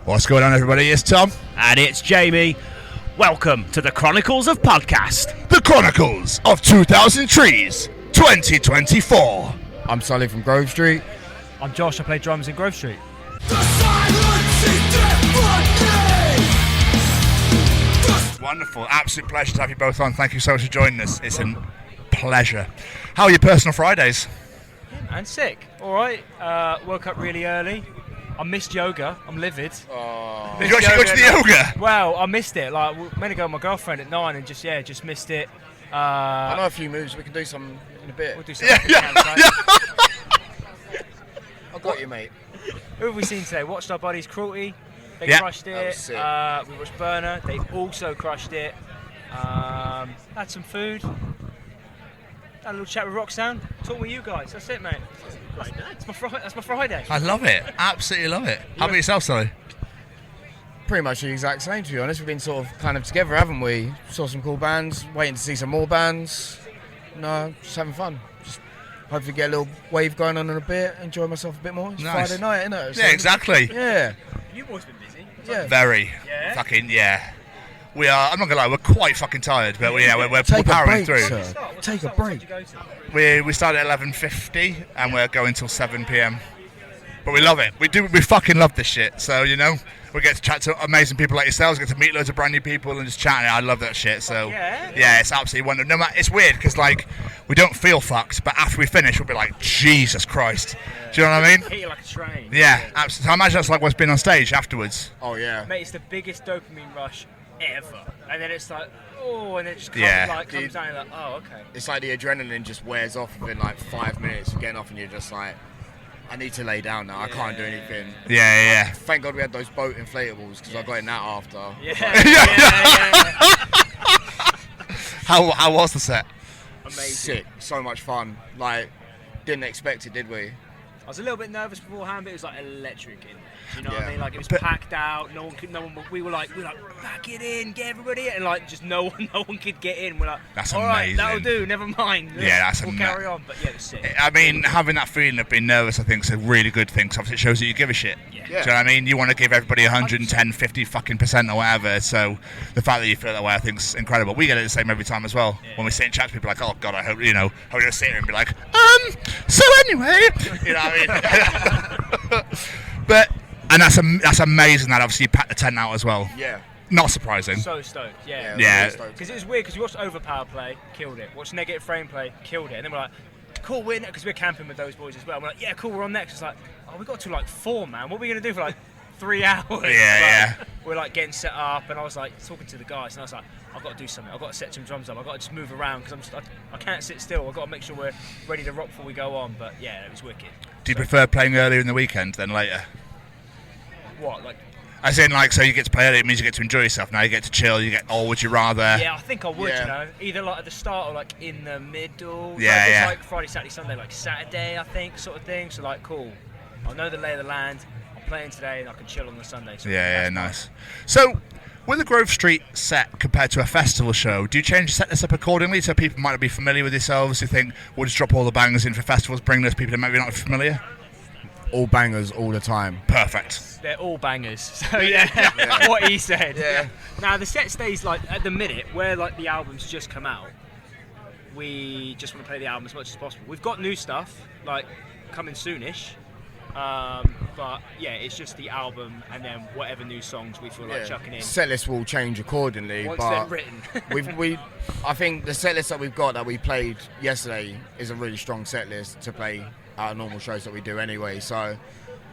What's going on, everybody? It's Tom. And it's Jamie. Welcome to the Chronicles of Podcast. The Chronicles of 2000 Trees 2024. I'm Sully from Grove Street. I'm Josh, I play drums in Grove Street. Wonderful. Absolute pleasure to have you both on. Thank you so much for joining us. It's a pleasure. How are your personal Fridays? And sick. Alright. Woke up really early. I missed yoga. I'm livid. Did you actually go to the yoga? Well, I missed it. Like, we meant to go with my girlfriend at 9 and just missed it. I know a few moves. We can do some in a bit. We'll do something. Yeah. I've got you, mate. Who have we seen today? Watched our buddies Cruelty. They Yeah. crushed That was it. sick. We watched Burner. They also crushed it. Had some food. Had a little chat with Roxanne. Talk with you guys. That's it, mate. That's my Friday. I love it. Absolutely love it. How about yourself, Sully? Pretty much the exact same, to be honest. We've been sort of kind of together, haven't we? Saw some cool bands, waiting to see some more bands. No, just having fun. Just hopefully get a little wave going on in a bit, enjoy myself a bit more. It's Nice. Friday night, isn't it? Yeah, exactly. Yeah. You boys been busy. Yeah. Very. Yeah? Fucking, yeah. We are, I'm not going to lie, we're quite fucking tired, but we're Take a powering break, through. sir. Take a What break. did you go to? We start at 11:50 and we're going till 7 p.m. But we love it. We fucking love this shit. So, you know, we get to chat to amazing people like yourselves, get to meet loads of brand new people and just chat. I love that shit. So, Yeah? it's absolutely wonderful. No matter, it's weird because, like, we don't feel fucked, but after we finish, we'll be like, Jesus Christ. Do you know what I mean? Hit you like a train. Yeah, absolutely. So I imagine that's like what's been on stage afterwards. Oh, yeah. Mate, it's the biggest dopamine rush ever. And then it's like, oh, and then it just comes, Yeah. comes down and you're like, oh, okay. It's like the adrenaline just wears off within like 5 minutes. You're getting off and you're just like, I need to lay down now. I can't do anything. Yeah. Thank God we had those boat inflatables because I got in that after. Yeah. How was the set? Amazing. Sick. So much fun. Like, didn't expect it, did we? I was a little bit nervous beforehand, but it was like electric in there. Do you know what Yeah. I mean? Like, it was But- packed out. We were like, back it in, get everybody in. And like, just no one could get in. We're like, That's all right, amazing. that'll do. Never mind. Yeah, that's we'll carry on. But yeah, it was sick. I mean, having that feeling of being nervous, I think, is a really good thing. Because obviously it shows that you give a shit. Yeah. Do you know what I mean? You want to give everybody 110, 50 fucking % or whatever. So the fact that you feel that way, I think, is incredible. We get it the same every time as well. Yeah. When we sit in chats, people are like, oh God, I hope we're gonna sit here and be like, so anyway, you know what I mean? And that's amazing that obviously you packed the tent out as well. Yeah. Not surprising. So stoked. Yeah. Yeah. Because it was weird because we watched Overpower play, killed it. Watched Negative Frame play, killed it. And then we're like, cool, we're because we're camping with those boys as well. We're like, yeah, cool, we're on next. It's like, oh, we got to like 4, man. What are we gonna do for like 3 hours? Yeah. We're like getting set up, and I was like talking to the guys, and I was like, I've got to do something. I've got to set some drums up. I've got to just move around because I can't sit still. I've got to make sure we're ready to rock before we go on. But yeah, it was wicked. Do you prefer playing earlier in the weekend than later? What, like? As in, like, so you get to play early, it means you get to enjoy yourself. Now you get to chill, or would you rather? Yeah, I think I would, Yeah. you know. Either like at the start or like in the middle. Yeah, like, yeah. It's like Friday, Saturday, Sunday, like Saturday, I think, sort of thing. So like, cool. I know the lay of the land. I'm playing today and I can chill on the Sunday. So Yeah, that's nice. So, with a Grove Street set compared to a festival show, do you change the set this up accordingly so people might not be familiar with yourselves? Who think we'll just drop all the bangers in for festivals, bring those people that maybe not familiar? All bangers all the time. Perfect. They're all bangers. So yeah, what he said. Yeah. Now the set stays like at the minute where like the albums just come out. We just want to play the album as much as possible. We've got new stuff like coming soonish. But yeah, it's just the album and then whatever new songs we feel like chucking in. Set list will change accordingly, Once but they're written. I think the set list that we've got that we played yesterday is a really strong set list to play our normal shows that we do anyway. So,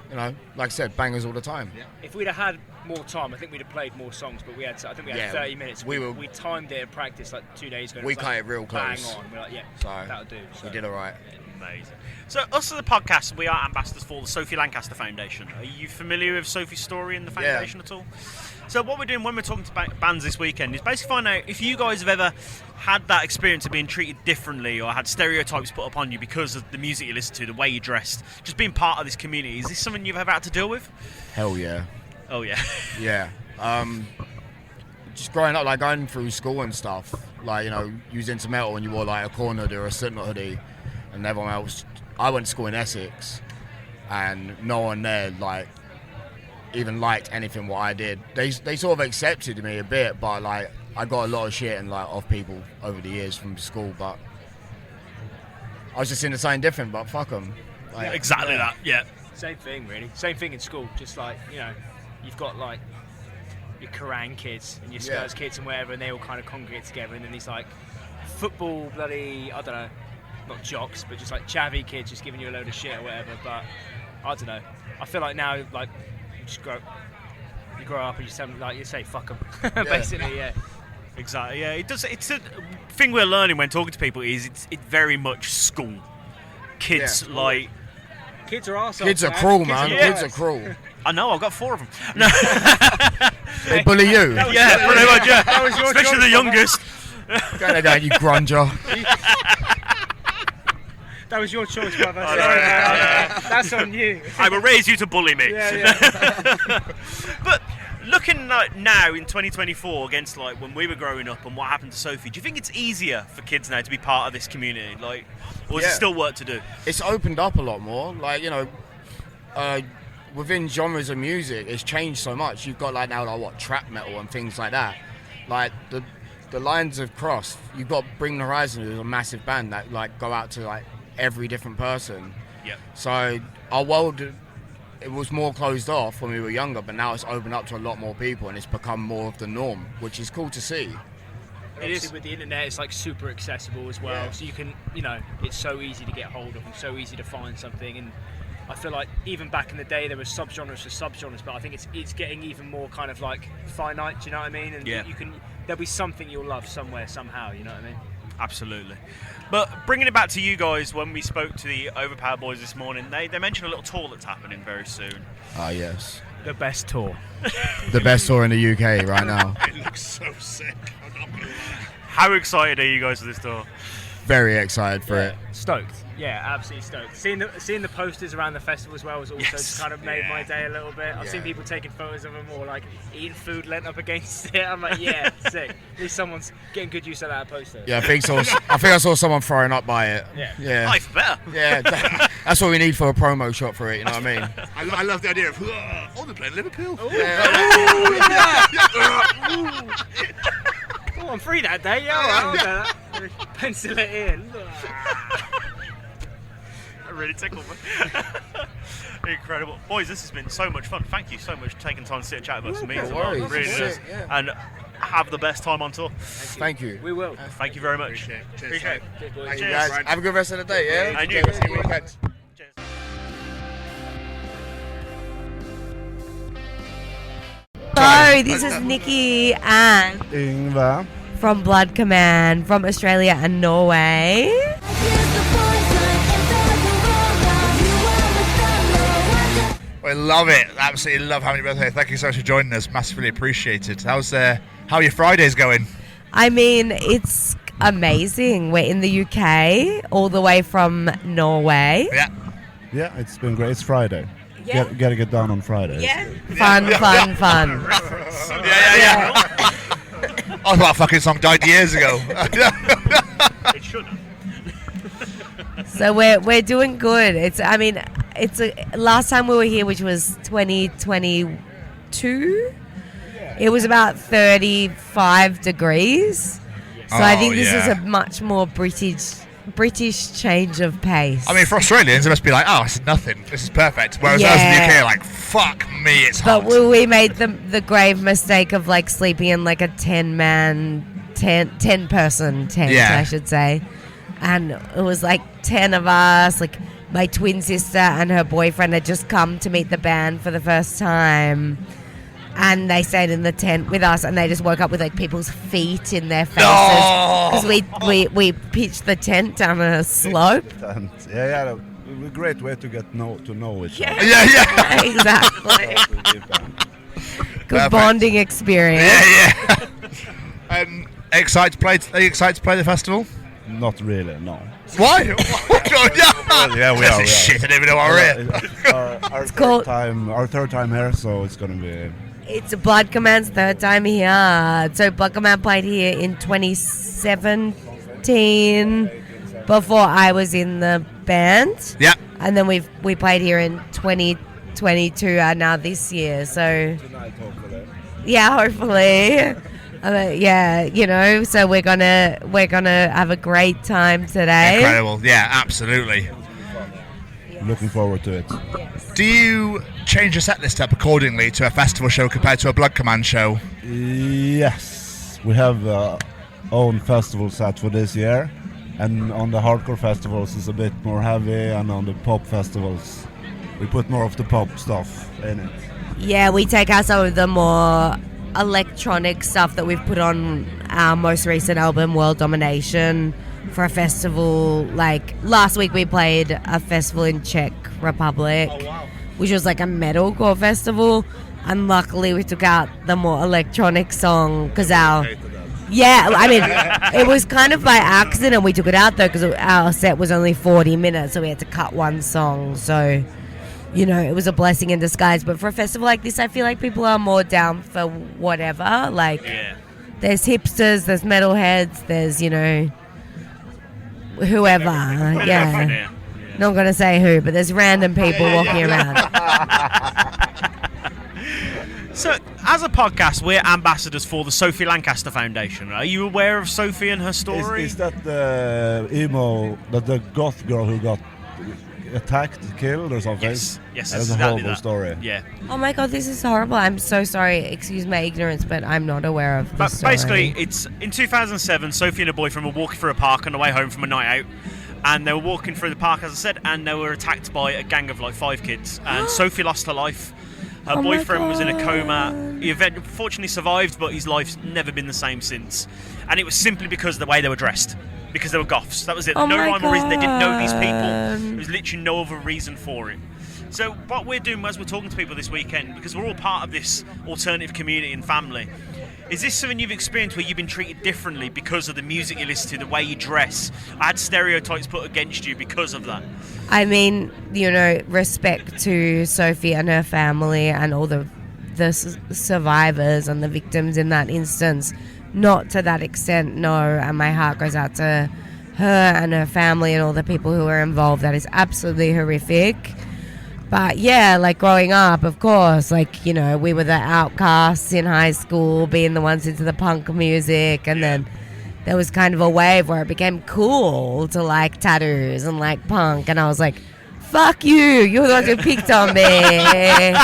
you know, like I said, bangers all the time. If we'd have had more time, I think we'd have played more songs. But I think we had Yeah, 30 minutes. we We timed it in practice like 2 days ago. and We it was cut like, it real close. Bang on. We're like, yeah, So, that'll do. So. We did all right. Amazing. So us as a podcast, we are ambassadors for the Sophie Lancaster Foundation. Are you familiar with Sophie's story and the foundation at all? So what we're doing when we're talking to bands this weekend is basically find out if you guys have ever had that experience of being treated differently or had stereotypes put upon you because of the music you listen to, the way you dressed, just being part of this community. Is this something you've ever had to deal with? Hell yeah. Oh yeah. Yeah. Just growing up, like going through school and stuff, like, you know, you was into metal and you wore like a corn hoodie or a Slipknot hoodie, and everyone else. I went to school in Essex, and no one there like even liked anything what I did. They sort of accepted me a bit, but like I got a lot of shit and like off people over the years from school, but I was just into something different. But fuck them. Like, Exactly that. Yeah. Same thing, really. Same thing in school. Just like, you know, you've got like your Kerrang kids and your Spurs kids and whatever, and they all kind of congregate together. And then these like football bloody, I don't know, not jocks, but just like chavvy kids just giving you a load of shit or whatever. But I don't know. I feel like now, like, you grow up and you say, like, you say fuck them, basically. Yeah. Exactly. Yeah. It does. It's a thing we're learning when talking to people is it's very much school. Kids like. Kids are arseholes. Kids are cruel, man. Yeah. Kids are cruel. I know. I've got 4 of them. No. They bully you. Yeah, pretty much. Yeah. That was your Especially choice, the youngest. Go down, you grunger. That was your choice, brother. Sorry, man. That's on you. I will raise you to bully me. Yeah. But looking like now in 2024 against like when we were growing up and what happened to Sophie, do you think it's easier for kids now to be part of this community? Like, or is it still work to do? It's opened up a lot more. Like, you know, within genres of music, it's changed so much. You've got like now like what trap metal and things like that. Like the lines have crossed. You've got Bring the Horizon, who's a massive band that like go out to like every different person. Yeah. So our world, it was more closed off when we were younger, but now it's opened up to a lot more people and it's become more of the norm, which is cool to see. It is. With the internet, it's like super accessible as well. Yeah. So you can, you know, it's so easy to get hold of and so easy to find something. And I feel like even back in the day, there were subgenres for subgenres, but I think it's getting even more kind of like finite. Do you know what I mean? And there'll be something you'll love somewhere, somehow. You know what I mean? Absolutely. But bringing it back to you guys, when we spoke to the Overpowered boys this morning, they mentioned a little tour that's happening very soon. Ah, yes. The best tour. The best tour in the UK right now. It looks so sick. I'm not gonna lie. How excited are you guys for this tour? Very excited for it. Stoked. Yeah, absolutely stoked. Seeing the posters around the festival as well has also Yes. kind of made my day a little bit. I've seen people taking photos of them or like eating food lent up against it. I'm like, yeah, sick. At least someone's getting good use of that poster. Yeah, I think I saw someone throwing up by it. Yeah. Life better. Yeah, that's what we need for a promo shot for it, you know what I mean? I love the idea of, oh, they're playing Liverpool. Oh, I'm free that day. Yeah, pencil it in. That really tickled me. Incredible. Boys, this has been so much fun. Thank you so much for taking time to sit and chat with us. It means a lot. It really does. And have the best time on tour. Thank you. We will. Thank you very much. Appreciate it. Cheers, boys. Thank you guys. Have a good rest of the day, yeah? And you. Cheers. Cheers. Hello, this is Nikki and Yngve. from Blood Command from Australia and Norway. We love it. Absolutely love having you both here. Thank you so much for joining us. Massively appreciated. How are your Fridays going? I mean, it's amazing. We're in the UK, all the way from Norway. Yeah. Yeah, it's been great. It's Friday. Yeah. Gotta get down on Fridays. Fun. Yeah. I thought that fucking song died years ago. It should have. So we're doing good. Last time we were here, which was 2022. It was about 35 degrees. So I think this is a much more British change of pace. I mean, for Australians, it must be like, oh, this is nothing. This is perfect. Whereas us in the UK are like, fuck me, it's hot. But we made the grave mistake of like sleeping in like a 10 person tent, I should say. And it was like 10 of us, like my twin sister and her boyfriend had just come to meet the band for the first time. And they stayed in the tent with us, and they just woke up with like people's feet in their faces because we pitched the tent down a slope. And, a great way to get to know each other. Yeah. Exactly. Good Perfect. bonding experience. Yeah. Excited to play the festival? Not really, no. Why? Yeah, we That's are. Shit, I didn't even know I were here. Our third time here, so it's gonna be. It's Blood Command's third time here. So Blood Command played here in 2017 before I was in the band. Yeah. And then we played here in 2019 22 are now this year. So Tonight, hopefully. yeah, hopefully. Yeah, you know, so we're gonna have a great time today. Incredible. Yeah, absolutely. Looking forward to it. Do you change your set list up accordingly to a festival show compared to a Blood Command show? Yes, we have own festival set for this year, and on the hardcore festivals it's a bit more heavy, and on the pop festivals we put more of the pop stuff in it. Yeah, we take out some of the more electronic stuff that we've put on our most recent album, World Domination, for a festival. Like last week we played a festival in Czech Republic, which was like a metalcore festival, and luckily we took out the more electronic song because it was kind of by accident we took it out though, because our set was only 40 minutes, so we had to cut one song. So, you know, it was a blessing in disguise. But for a festival like this, I feel like people are more down for whatever. Like, there's hipsters, there's metalheads, there's, you know, whoever. Yeah. Not going to say who, but there's random people walking around. So, as a podcast, we're ambassadors for the Sophie Lancaster Foundation. Are you aware of Sophie and her story? Is that the the goth girl who got attacked, killed or something? Yes, that's that's a exactly horrible that. story. Yeah. Oh my god, this is horrible. I'm so sorry. Excuse my ignorance, but I'm not aware of this story. Basically, it's in 2007, Sophie and her boyfriend were walking through a park on the way home from a night out. And they were walking through the park, as I said, and they were attacked by a gang of like 5 kids. And Sophie lost her life. Her Oh my boyfriend was in a coma. God. He unfortunately survived, but his life's never been the same since. And it was simply because of the way they were dressed. Because they were goths. That was it. Oh No my rhyme or reason. They didn't know these people. God. There was literally no other reason for it. So what we're doing as we're talking to people this weekend, because we're all part of this alternative community and family, is this something you've experienced where you've been treated differently because of the music you listen to, the way you dress? I had stereotypes put against you because of that. I mean, you know, respect to Sophie and her family and all the survivors and the victims in that instance. Not to that extent, no. And my heart goes out to her and her family and all the people who are involved. That is absolutely horrific. But yeah, like growing up, of course, like, you know, we were the outcasts in high school, being the ones into the punk music, and then there was kind of a wave where it became cool to like tattoos and like punk, and I was like, fuck you, you're the ones who picked on me.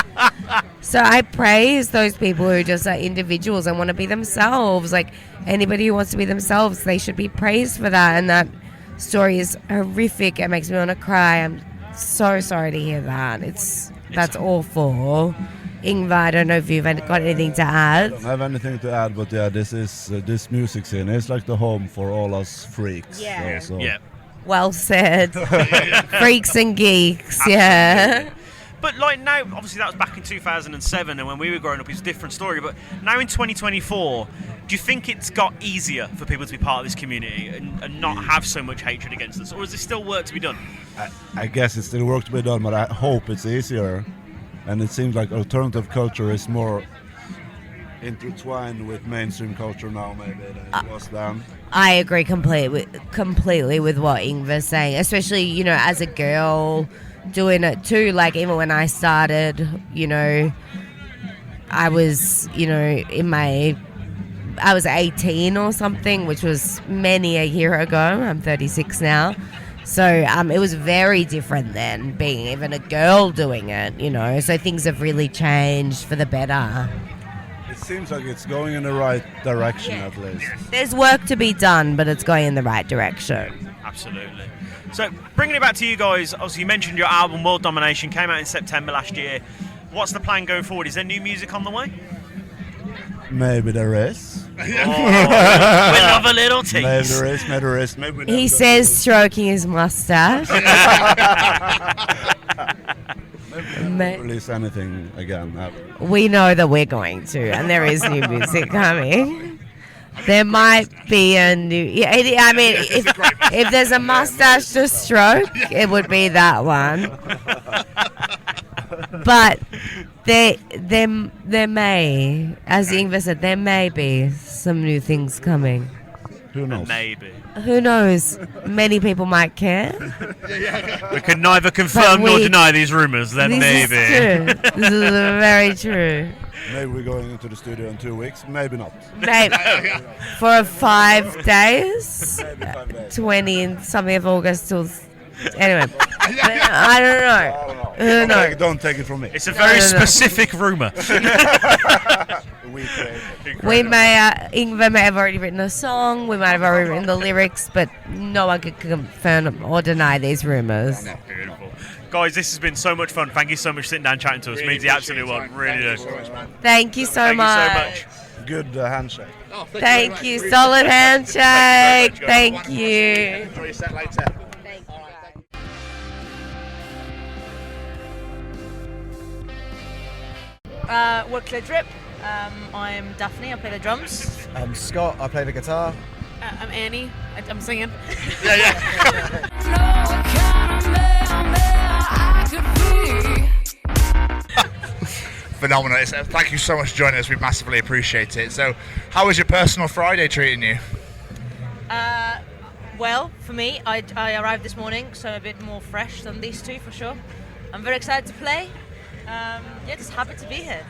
So I praise those people who just are individuals and want to be themselves. Like anybody who wants to be themselves, they should be praised for that. And that story is horrific. It makes me want to cry. I'm so sorry to hear that. That's awful. Ingvar, I don't know if you've got anything to add. I don't have anything to add, but yeah, this is this music scene. It's like the home for all us freaks. Yeah. So. Yeah. Well said. Freaks and geeks, yeah. But like now, obviously that was back in 2007, and when we were growing up, it's a different story. But now in 2024, do you think it's got easier for people to be part of this community and not have so much hatred against us, or is there still work to be done? I guess it's still work to be done, but I hope it's easier. And it seems like alternative culture is more intertwined with mainstream culture now, maybe, than it was then. I agree completely with what Ingvar's saying, especially, you know, as a girl doing it too. Like, even when I started, you know, I was, you know, I was 18 or something, which was many a year ago. I'm 36 now. So it was very different then, being even a girl doing it, you know. So things have really changed for the better. It seems like it's going in the right direction, at least. There's work to be done, but it's going in the right direction. Absolutely. So, bringing it back to you guys, obviously you mentioned your album World Domination came out in September last year. What's the plan going forward? Is there new music on the way? Maybe there is. We love a little tease. Maybe there is. Maybe we He never says, stroking his mustache. Maybe release anything again. We know that we're going to, and there is new music coming. There might be a new. I mean, if there's a mustache to stroke, it would be that one. But there may, as Ingvar said, there may be some new things coming. Who knows? Maybe. Who knows? Many people might care. We can neither confirm nor deny these rumours, then This maybe. is true. This is very true. Maybe we're going into the studio in 2 weeks. Maybe not. Maybe. For 5 days, Maybe 5 days. 20 and something of August till. Anyway, I don't know. Who knows? Don't take it from me. It's a very No. specific rumour. We may, Ingvar may have already written a song, we might have already written the lyrics, but no one can confirm or deny these rumours. Beautiful. Guys, this has been so much fun. Thank you so much for sitting down chatting to us. Means the absolute world. Really do. Thank you so Thank much. you so much. Good handshake. Thank you. Solid handshake. Thank you. Enjoy your set later. We're CLT DRP. I'm Daphne, I play the drums. I'm Scott, I play the guitar. I'm Annie, I'm singing. Phenomenal. Thank you so much for joining us. We massively appreciate it. So, how was your personal Friday treating you? Well, for me, I arrived this morning, so a bit more fresh than these two for sure. I'm very excited to play. Just happy to be here.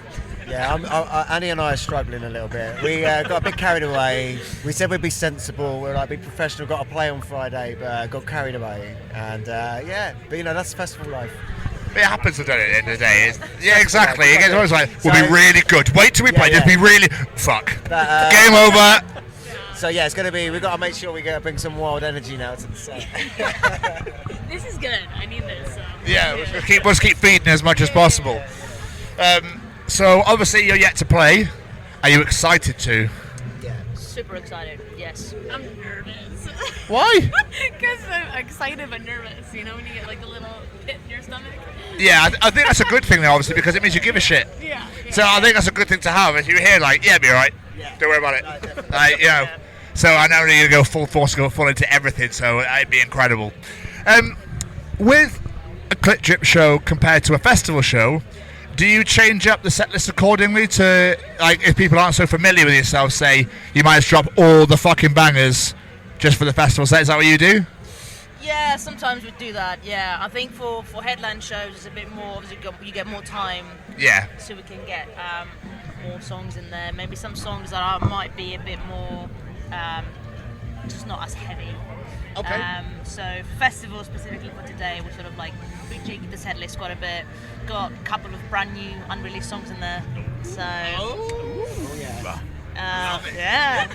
Yeah, Annie and I are struggling a little bit. We got a bit carried away. We said we'd be sensible, we're like, be professional, got to play on Friday, but got carried away. And but you know, that's festival life. It happens at the end of the day. Yeah, exactly. It gets always like, we'll be really good. Wait till we play. Just be really. Fuck. But, Game over. So yeah, it's going to be, we've got to make sure we bring some wild energy now to the set. This is good. I need this. Yeah, let's keep feeding as much as possible. So obviously you're yet to play. Are you excited to? Super excited, yes. I'm nervous. Why? Because I'm excited but nervous, you know, when you get like a little pit in your stomach. Yeah, I think that's a good thing though, obviously, because it means you give a shit. Yeah. So I think that's a good thing to have. If you hear like, yeah, be alright. Don't worry about it. Like, you know. So I know you're gonna go full force, go full into everything. So it'd be incredible. With a CLT DRP show compared to a festival show, do you change up the set list accordingly to, like, if people aren't so familiar with yourself, say you might just drop all the fucking bangers just for the festival set? Is that what you do? Yeah, sometimes we do that, yeah. I think for headline shows it's a bit more, obviously you get more time. Yeah. So we can get more songs in there. Maybe some songs that might be a bit more, just not as heavy. Okay. So for festival specifically for today, we're sort of like rejigged the set list quite a bit. Got a couple of brand new unreleased songs in there. So. Oh yeah. Yeah.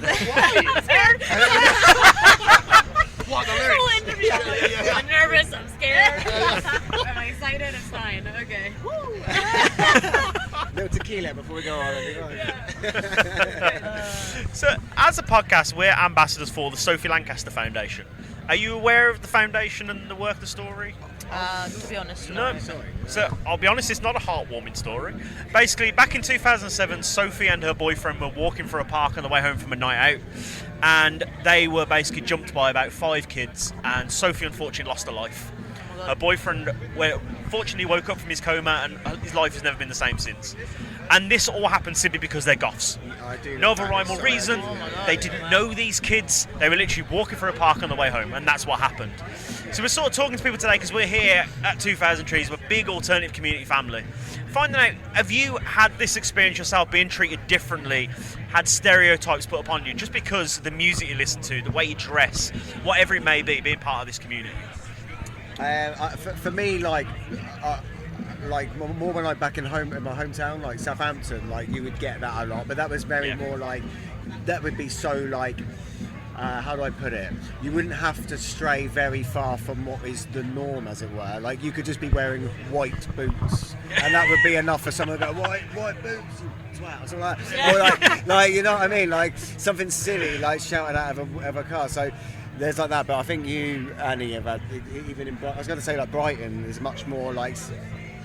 What, the lyrics? I'm nervous, I'm scared. I'm excited, it's fine. Okay. Little tequila before we go on. So, as a podcast, we're ambassadors for the Sophie Lancaster Foundation. Are you aware of the foundation and the work of the story? To be honest, No. So, I'll be honest, it's not a heartwarming story. Basically, back in 2007, Sophie and her boyfriend were walking through a park on the way home from a night out, and they were basically jumped by about 5 kids, and Sophie unfortunately lost her life. Her boyfriend fortunately woke up from his coma, and his life has never been the same since. And this all happened simply because they're goths. No other rhyme or reason. They didn't know these kids. They were literally walking through a park on the way home, and that's what happened. So we're sort of talking to people today because we're here at 2000 Trees, we're a big alternative community family. Finding out, have you had this experience yourself, being treated differently, had stereotypes put upon you, just because of the music you listen to, the way you dress, whatever it may be, being part of this community? For me, like more when I'm back in my hometown, like Southampton, like you would get that a lot, but that was very more like, that would be so like, how do I put it? You wouldn't have to stray very far from what is the norm, as it were. Like you could just be wearing white boots, and that would be enough for someone to go, white boots, you twat, or something like that. Or like, you know what I mean? Like something silly, like shouted out of a car. So there's like that. But I think you, Annie, have had, even in, I was going to say like Brighton is much more like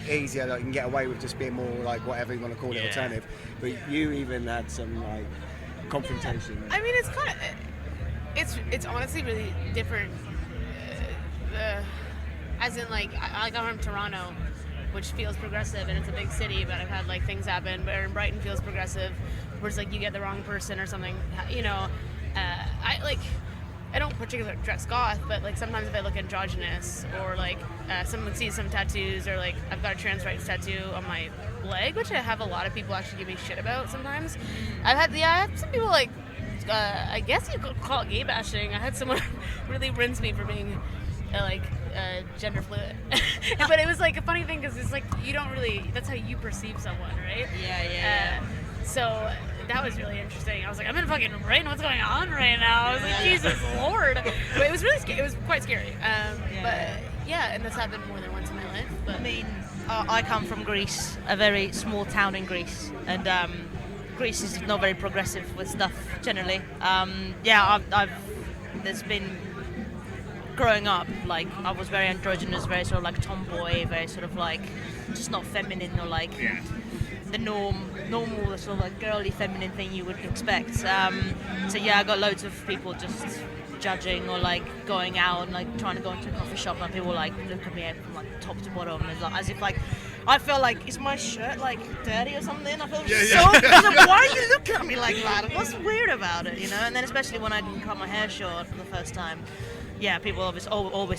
easier, like you can get away with just being more like whatever you want to call it, alternative. But you even had some like confrontation. I mean, it's kind of, it's honestly really different. As in, like, I got from Toronto, which feels progressive, and it's a big city, but I've had like things happen. But in Brighton feels progressive, where it's like you get the wrong person or something, you know. I don't particularly dress goth, but like sometimes if I look androgynous or like someone sees some tattoos or like I've got a trans rights tattoo on my leg, which I have a lot of people actually give me shit about sometimes. I had some people like, I guess you could call it gay bashing. I had someone really rinse me for being gender fluid. But it was like a funny thing because it's like you don't really, that's how you perceive someone, right? Yeah. So that was really interesting. I was like, I'm in fucking brain. What's going on right now? I was like, Jesus Lord. But it was really scary. It was quite scary. But yeah, and this happened more than once in my life. But I mean, I come from Greece, a very small town in Greece, and Greece is not very progressive with stuff generally. There's been growing up, like I was very androgynous, very sort of like tomboy, very sort of like just not feminine or like the normal sort of like girly feminine thing you would expect. So yeah, I got loads of people just judging or like going out and like trying to go into a coffee shop and people like look at me from like top to bottom as if like I felt like, is my shirt like dirty or something? I felt so why are you looking at me like that? What's weird about it, you know? And then especially when I didn't cut my hair short for the first time, yeah, people always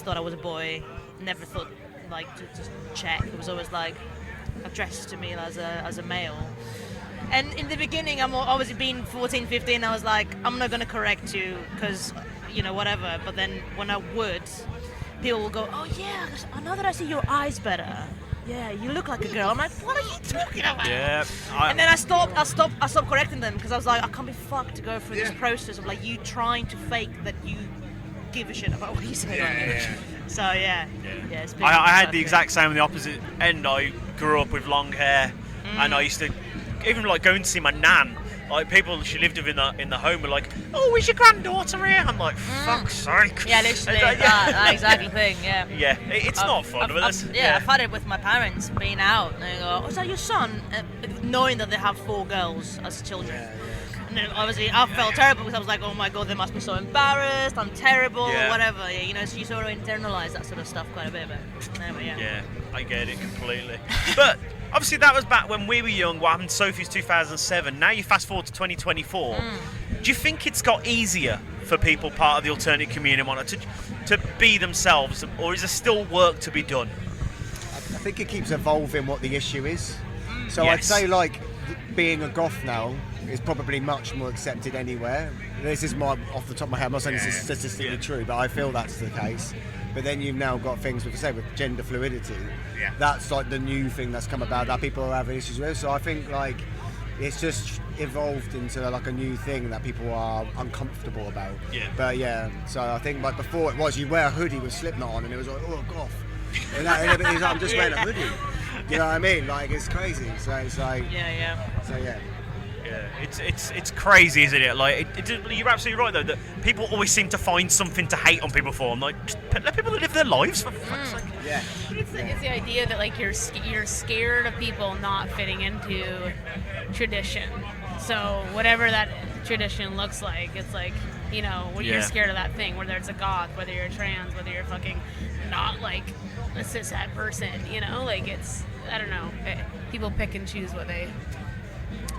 thought I was a boy. Never thought like to just check. It was always like addressed to me as a male. And in the beginning, I'm obviously being 14, 15, I was like, I'm not gonna correct you because you know whatever. But then when I would, people will go, oh yeah, now that I see your eyes better. Yeah, you look like a girl. I'm like, what are you talking about? Yeah. And then I stopped correcting them because I was like, I can't be fucked to go through this process of like you trying to fake that you give a shit about what you say. So yeah. It's been I had the exact same on the opposite end. I grew up with long hair, and I used to even like going to see my nan. Like people she lived with in the home were like, "Oh, is your granddaughter here?" I'm like, "Fuck's sake!" Yeah, literally that exact thing. Yeah. Yeah, it's not fun. I've had it with my parents being out, and they go, "Oh, is that your son?" Knowing that they have 4 girls as children. And then obviously I felt terrible because I was like, oh my god, they must be so embarrassed, I'm terrible, or whatever. Yeah, you know, so you sort of internalize that sort of stuff quite a bit. But anyway, yeah, I get it completely. But obviously that was back when we were young. What happened to Sophie's 2007. Now you fast forward to 2024. Do you think it's got easier for people part of the alternative community to be themselves, or is there still work to be done? I think it keeps evolving what the issue is. So I'd say like being a goth now is probably much more accepted anywhere. This is my off the top of my head. I'm not saying this is statistically true, but I feel that's the case. But then you've now got things with gender fluidity. Yeah. That's like the new thing that's come about that people are having issues with. So I think like it's just evolved into like a new thing that people are uncomfortable about. Yeah. But yeah, so I think like before it was you wear a hoodie with Slipknot on and it was like, oh goth. And it was like, I'm just wearing a hoodie. You know what I mean? Like it's crazy. So it's like So yeah. Yeah, it's crazy, isn't it? Like, you're absolutely right though. That people always seem to find something to hate on people for. I'm like, just let people live their lives for fuck's sake. Yeah. It's the idea that like you're scared of people not fitting into tradition. So whatever that tradition looks like, it's like, you know, when you're scared of that thing, whether it's a goth, whether you're trans, whether you're fucking not like a cishet person, you know, like it's, I don't know, people pick and choose what they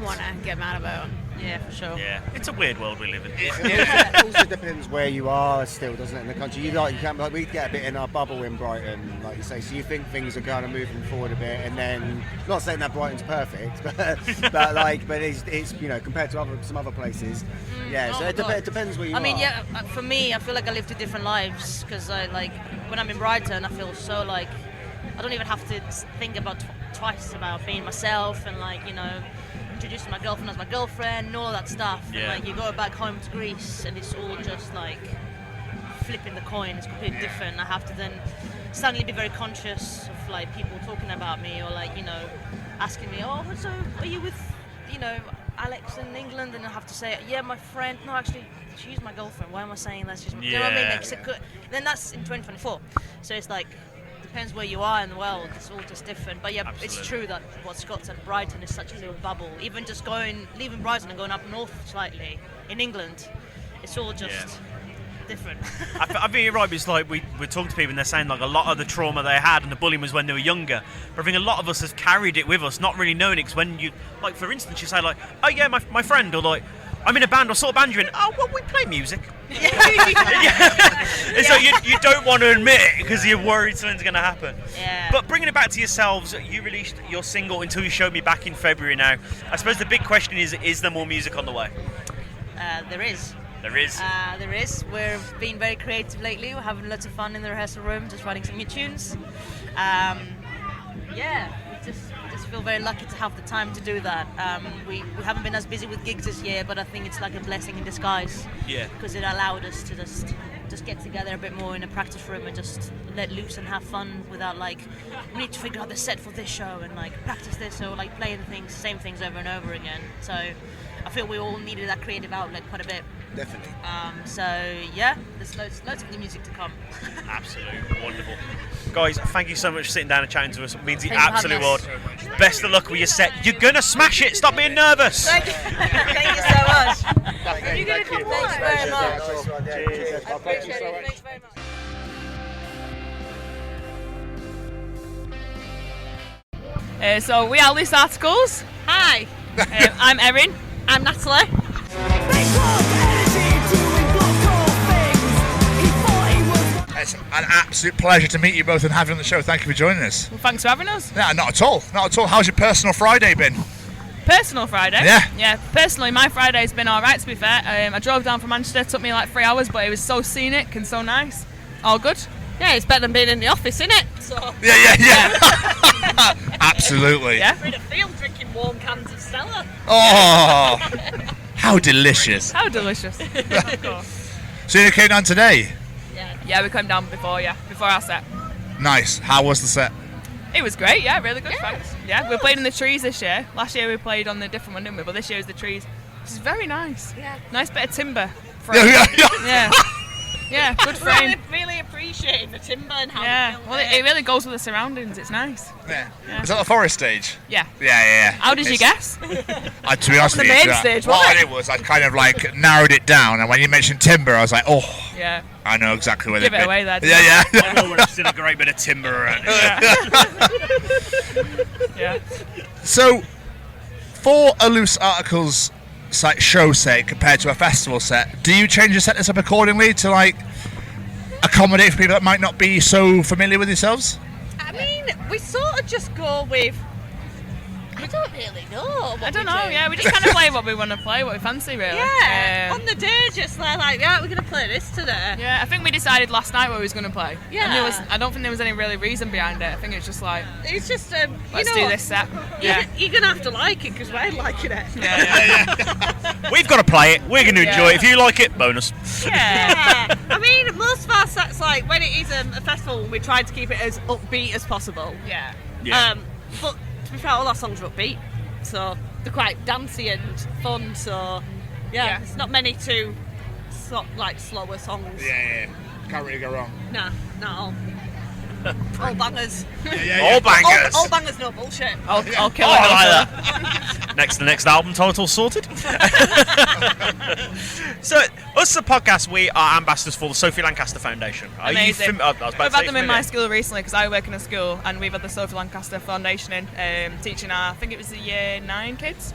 want to get mad about. Yeah, for sure. Yeah, it's a weird world we live in. It also depends where you are still, doesn't it, in the country? You can't, like, we get a bit in our bubble in Brighton, like you say, so you think things are kind of moving forward a bit, and then, not saying that Brighton's perfect, but it's you know, compared to some other places, so it depends where you are. I mean, yeah, for me, I feel like I live 2 different lives, because I, like, when I'm in Brighton, I feel so, like, I don't even have to think about twice about being myself, and, like, you know, introducing my girlfriend as my girlfriend and all that stuff. Yeah. And like you go back home to Greece and it's all just like flipping the coin. It's completely different. I have to then suddenly be very conscious of like people talking about me or like, you know, asking me, oh, so are you with, you know, Alex in England? And I have to say, yeah, my friend. No, actually, she's my girlfriend. Why am I saying that? She's my, do you know what I mean? Like, then that's in 2024. So it's like, depends where you are in the world, it's all just different. But yeah, absolutely. It's true that what Scott said, Brighton is such a little bubble. Even just leaving Brighton and going up north slightly in England, it's all just different. I think you're right, because like we're talking to people and they're saying like a lot of the trauma they had and the bullying was when they were younger. But I think a lot of us have carried it with us, not really knowing it. Because when you, like for instance, you say like, oh yeah, my friend, or like, I'm in a band. What sort of band you're in? Oh, well, we play music. And so you don't want to admit it because you're worried something's going to happen. Yeah. But bringing it back to yourselves, you released your single Until You Showed Me back in February now. I suppose the big question is there more music on the way? There is. There is. There is. We've been very creative lately. We're having lots of fun in the rehearsal room, just writing some new tunes. Yeah, we just feel very lucky to have the time to do that. We haven't been as busy with gigs this year, but I think it's like a blessing in disguise. Yeah. Because it allowed us to just get together a bit more in a practice room and just let loose and have fun without like we need to figure out the set for this show and like practice this or like playing same things over and over again. So I feel we all needed that creative outlet quite a bit. Definitely. So yeah, there's loads of new music to come. Absolutely wonderful. Guys, thank you so much for sitting down and chatting to us. It means the Thank you for absolute having world. us. Best of luck with your set. You're gonna smash it. Stop being nervous. Thank you so much. You're going to come Thanks very much. Cheers. I appreciate it. Thanks very much. So we are Loose Articles. Hi, I'm Erin. I'm Natalie. It's an absolute pleasure to meet you both and have you on the show. Thank you for joining us. Well, thanks for having us. Yeah, not at all. Not at all. How's your personal Friday been? Personal Friday? Yeah. Personally, my Friday's been alright, to be fair. I drove down from Manchester, it took me like 3 hours, but it was so scenic and so nice. All good. Yeah, it's better than being in the office, isn't it? So Yeah. Absolutely. Yeah. we're in a field drinking warm cans of Stella. Oh, how delicious. How delicious. So you came down today? Yeah, we came down before our set. Nice. How was the set? It was great, yeah, really good, thanks. Yeah, we played in the trees this year. Last year we played on the different one, didn't we? But this year was the trees. This is very nice. Yeah. Nice bit of timber. Yeah. Yeah, good frame. Really appreciating the timber and how Yeah, well, it really goes with the surroundings. It's nice. Yeah. Was that the forest stage? Yeah. Yeah. How did you guess? To be honest The with you, main stage, what wasn't I did was I kind of like narrowed it down, and when you mentioned timber, I was like, oh, Yeah. I know exactly where Give they've it been. away there. Yeah. I know when I've seen a great bit of timber around it. Yeah. So, for a Loose Articles show set compared to a festival set, do you change your set list up accordingly to like accommodate for people that might not be so familiar with yourselves? I mean, we sort of just go with. We don't really know. I don't know, yeah, we just kind of play what we want to play, what we fancy, really. Yeah, on the day, just like, yeah, we're going to play this today. Yeah, I think we decided last night what we was going to play. Yeah. And I don't think there was any really reason behind it. I think it's just like, It's just, let's do this set. Yeah. You're going to have to like it because we're liking it. Yeah. We've got to play it. We're going to enjoy it. If you like it, bonus. Yeah. I mean, most of our sets, like, when it is a festival, we try to keep it as upbeat as possible. Yeah. But to be fair, all our songs are upbeat, so they're quite dancey and fun. So yeah. There's not many slower songs. Yeah. Can't really go wrong. Nah, not all. All bangers. All bangers. All bangers, no bullshit. I'll kill Oh, it. I like that. The next album title sorted. So, us the podcast, we are ambassadors for the Sophie Lancaster Foundation. Are you Amazing. I was about We've to had say them in my familiar. school recently because I work in a school and we've had the Sophie Lancaster Foundation in teaching our, I think it was the year 9 kids.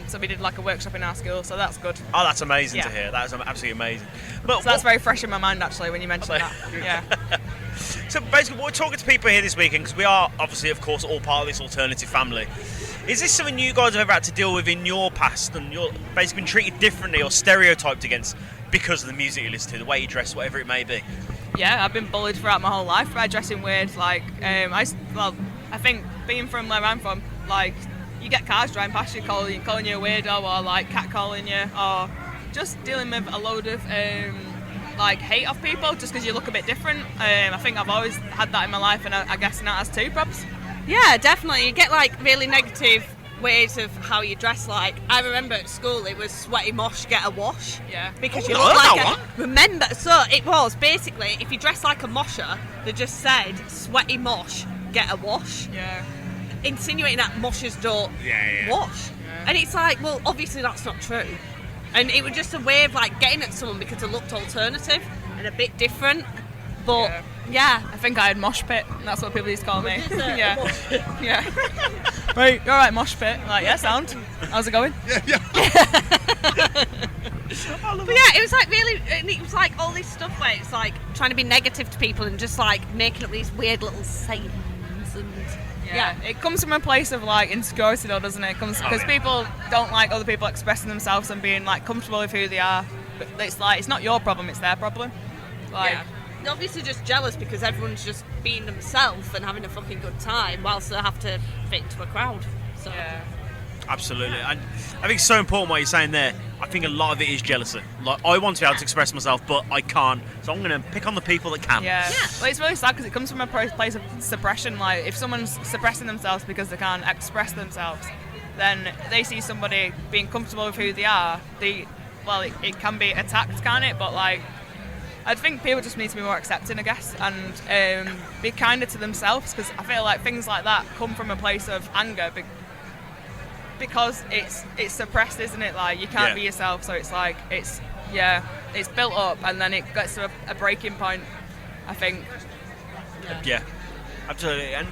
So we did like a workshop in our school, so that's good. Oh, that's amazing to Yeah. hear. That is absolutely amazing. But So that's very fresh in my mind actually when you mentioned that. Yeah. So basically, we're talking to people here this weekend because we are obviously, of course, all part of this alternative family. Is this something you guys have ever had to deal with in your past, and you're basically been treated differently or stereotyped against because of the music you listen to, the way you dress, whatever it may be? Yeah, I've been bullied throughout my whole life by dressing weird. Like, I think being from where I'm from, like, you get cars driving past you calling you a weirdo or like catcalling you or just dealing with a load of like hate of people just because you look a bit different. I think I've always had that in my life, and I guess Nat has too, perhaps. Yeah, definitely. You get like really negative ways of how you dress. Like I remember at school, it was sweaty mosh, get a wash. Yeah. Because Oh, you I look heard like that remember. So it was basically if you dress like a mosher, they just said sweaty mosh, get a wash, Yeah. insinuating that moshers don't wash. And it's like, well, obviously that's not true. And it was just a way of like getting at someone because they looked alternative and a bit different. But yeah, I think I had mosh pit. That's what people used to call me. Yeah. Right, all right, mosh pit. Like, yeah, sound. How's it going? Yeah. But yeah, it was like really, and it was like all this stuff where it's like trying to be negative to people and just like making up these weird little sayings and It comes from a place of like insecurity though, doesn't it? It comes because people don't like other people expressing themselves and being like comfortable with who they are. But it's like, it's not your problem, it's their problem. Like, They're obviously just jealous because everyone's just being themselves and having a fucking good time whilst they have to fit into a crowd. So Absolutely, and I think it's so important what you're saying there. I think a lot of it is jealousy. Like, I want to be able to express myself, but I can't, so I'm going to pick on the people that can. Well, it's really sad because it comes from a place of suppression. Like, if someone's suppressing themselves because they can't express themselves, then they see somebody being comfortable with who they are. It can be attacked, can't it? But like, I think people just need to be more accepting, I guess, and be kinder to themselves, because I feel like things like that come from a place of anger because it's suppressed, isn't it? Like, you can't be yourself, so it's like it's built up and then it gets to a breaking point, I think. Yeah, absolutely. And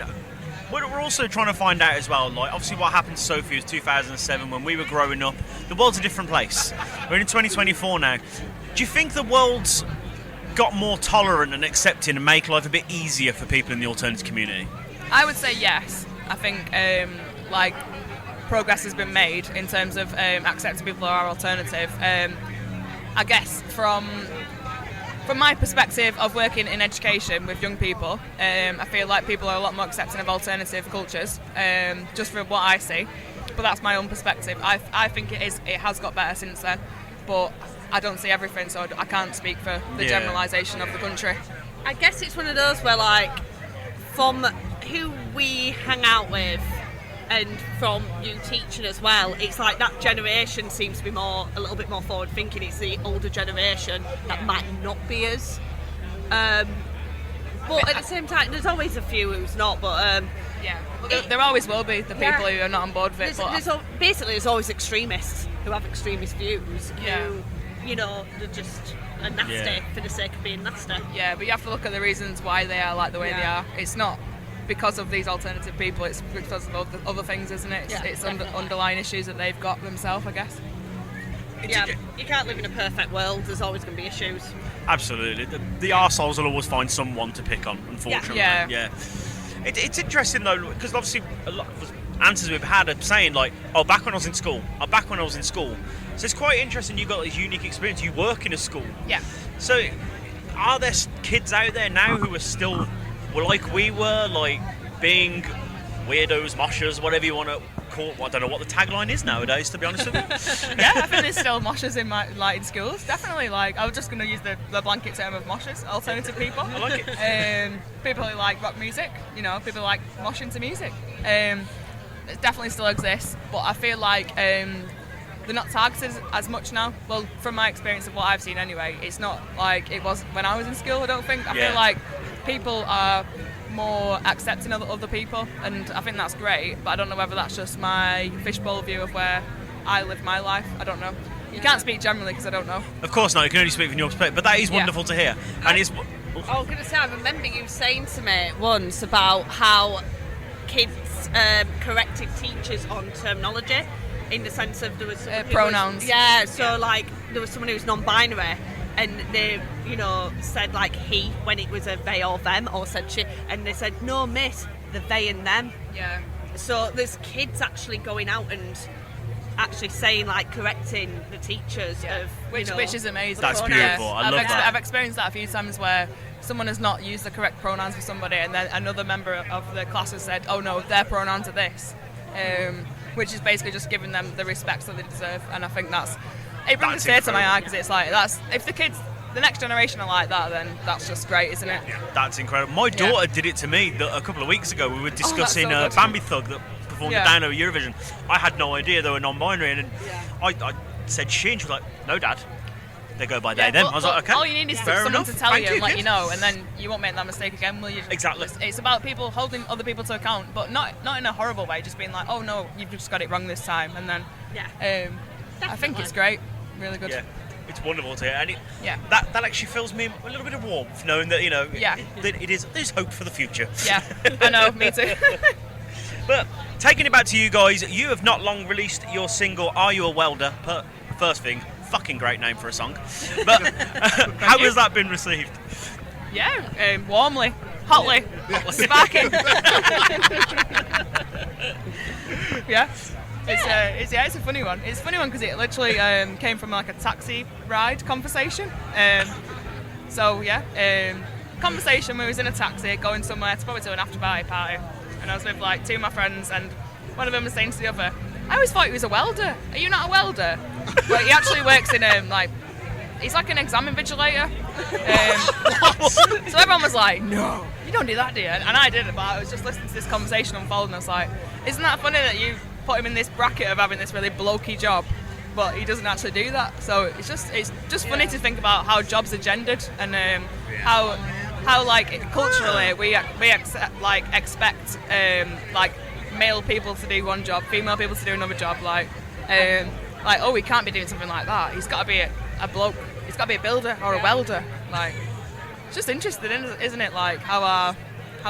we're also trying to find out as well, like, obviously what happened to Sophie was 2007 when we were growing up. The world's a different place. We're in 2024 now. Do you think the world's got more tolerant and accepting and make life a bit easier for people in the alternative community? I would say yes. I think progress has been made in terms of accepting people who are alternative. I guess from my perspective of working in education with young people, I feel like people are a lot more accepting of alternative cultures, just from what I see. But that's my own perspective. I think it has got better since then, but I don't see everything, so I can't speak for the generalisation of the country. I guess it's one of those where, like, from who we hang out with and from you teaching as well, it's like that generation seems to be a little bit more forward thinking. It's the older generation that might not be as but at the same time there's always a few who's not, but there always will be the people who are not on board with it. There's always extremists who have extremist views who, you know, they're just nasty for the sake of being nasty. Yeah, but you have to look at the reasons why they are like the way they are. It's not because of these alternative people, it's because of other things, isn't it? It's underlying issues that they've got themselves, I guess. Yeah, you can't live in a perfect world. There's always going to be issues. Absolutely. The arseholes will always find someone to pick on, unfortunately. Yeah. It's interesting, though, because obviously a lot of answers we've had are saying, like, back when I was in school. So it's quite interesting you got this unique experience. You work in a school. Yeah. So are there kids out there now who are still like we were, like being weirdos, moshers, whatever you want to call it? I don't know what the tagline is nowadays, to be honest with you. Yeah, I think there's still moshers in schools. Definitely, like, I was just going to use the blanket term of moshers, alternative people. I like it. People who like rock music, you know, people who like moshing to music. It definitely still exists, but I feel like they're not targeted as much now. Well, from my experience of what I've seen anyway, it's not like it was when I was in school, I don't think. I feel like people are more accepting of other people, and I think that's great, but I don't know whether that's just my fishbowl view of where I live my life. I don't know. You can't speak generally because I don't know. Of course not, you can only speak from your perspective, but that is wonderful to hear. And it's... I was going to say, I remember you saying to me once about how kids corrected teachers on terminology, in the sense of there was pronouns. Like there was someone who was non-binary, and they, you know, said like he when it was a they or them, or said she, and they said no, miss, the they and them. Yeah. So there's kids actually going out and actually saying, like, correcting the teachers of which is amazing. That's beautiful. I love that. I've experienced that a few times where someone has not used the correct pronouns for somebody, and then another member of the class has said, "Oh no, their pronouns are this," which is basically just giving them the respect that they deserve. And I think it brings a tear to my eye, because it's like, if the next generation are like that, then that's just great, isn't it? Yeah, that's incredible. My daughter did it to me a couple of weeks ago. We were discussing Bambi Thug that performed the Dino Eurovision. I had no idea they were non-binary, and I said she, and she was like, "No, Dad, they go by they, them." I was like, "Okay." All you need is someone to tell you and let you know, and then you won't make that mistake again, will you? Exactly. It's about people holding other people to account, but not in a horrible way, just being like, "Oh no, you've just got it wrong this time," and then I think it's great. Really good. Yeah. It's wonderful to hear, and Yeah. that actually fills me a little bit of warmth, knowing that Yeah. there's hope for the future. Yeah, I know, me too. But taking it back to you guys, you have not long released your single "Are You a Welder?" First thing, fucking great name for a song. But how has that been received? Yeah, warmly, hotly, sparking. Yeah. It's a funny one. It's a funny one because it literally came from like a taxi ride conversation. Conversation. We was in a taxi going somewhere, probably to an after party, and I was with like two of my friends, and one of them was saying to the other, "I always thought he was a welder. Are you not a welder?" But he actually works in he's like an exam invigilator. So everyone was like, "No, you don't do that, do you?" And I did it, but I was just listening to this conversation unfold, and I was like, "Isn't that funny that you put him in this bracket of having this really blokey job, but he doesn't actually do that?" So it's just funny to think about how jobs are gendered and how like culturally we expect like male people to do one job, female people to do another job. Like oh, he can't be doing something like that. He's got to be a bloke. He's got to be a builder or a welder. Like it's just interesting, isn't it? Like how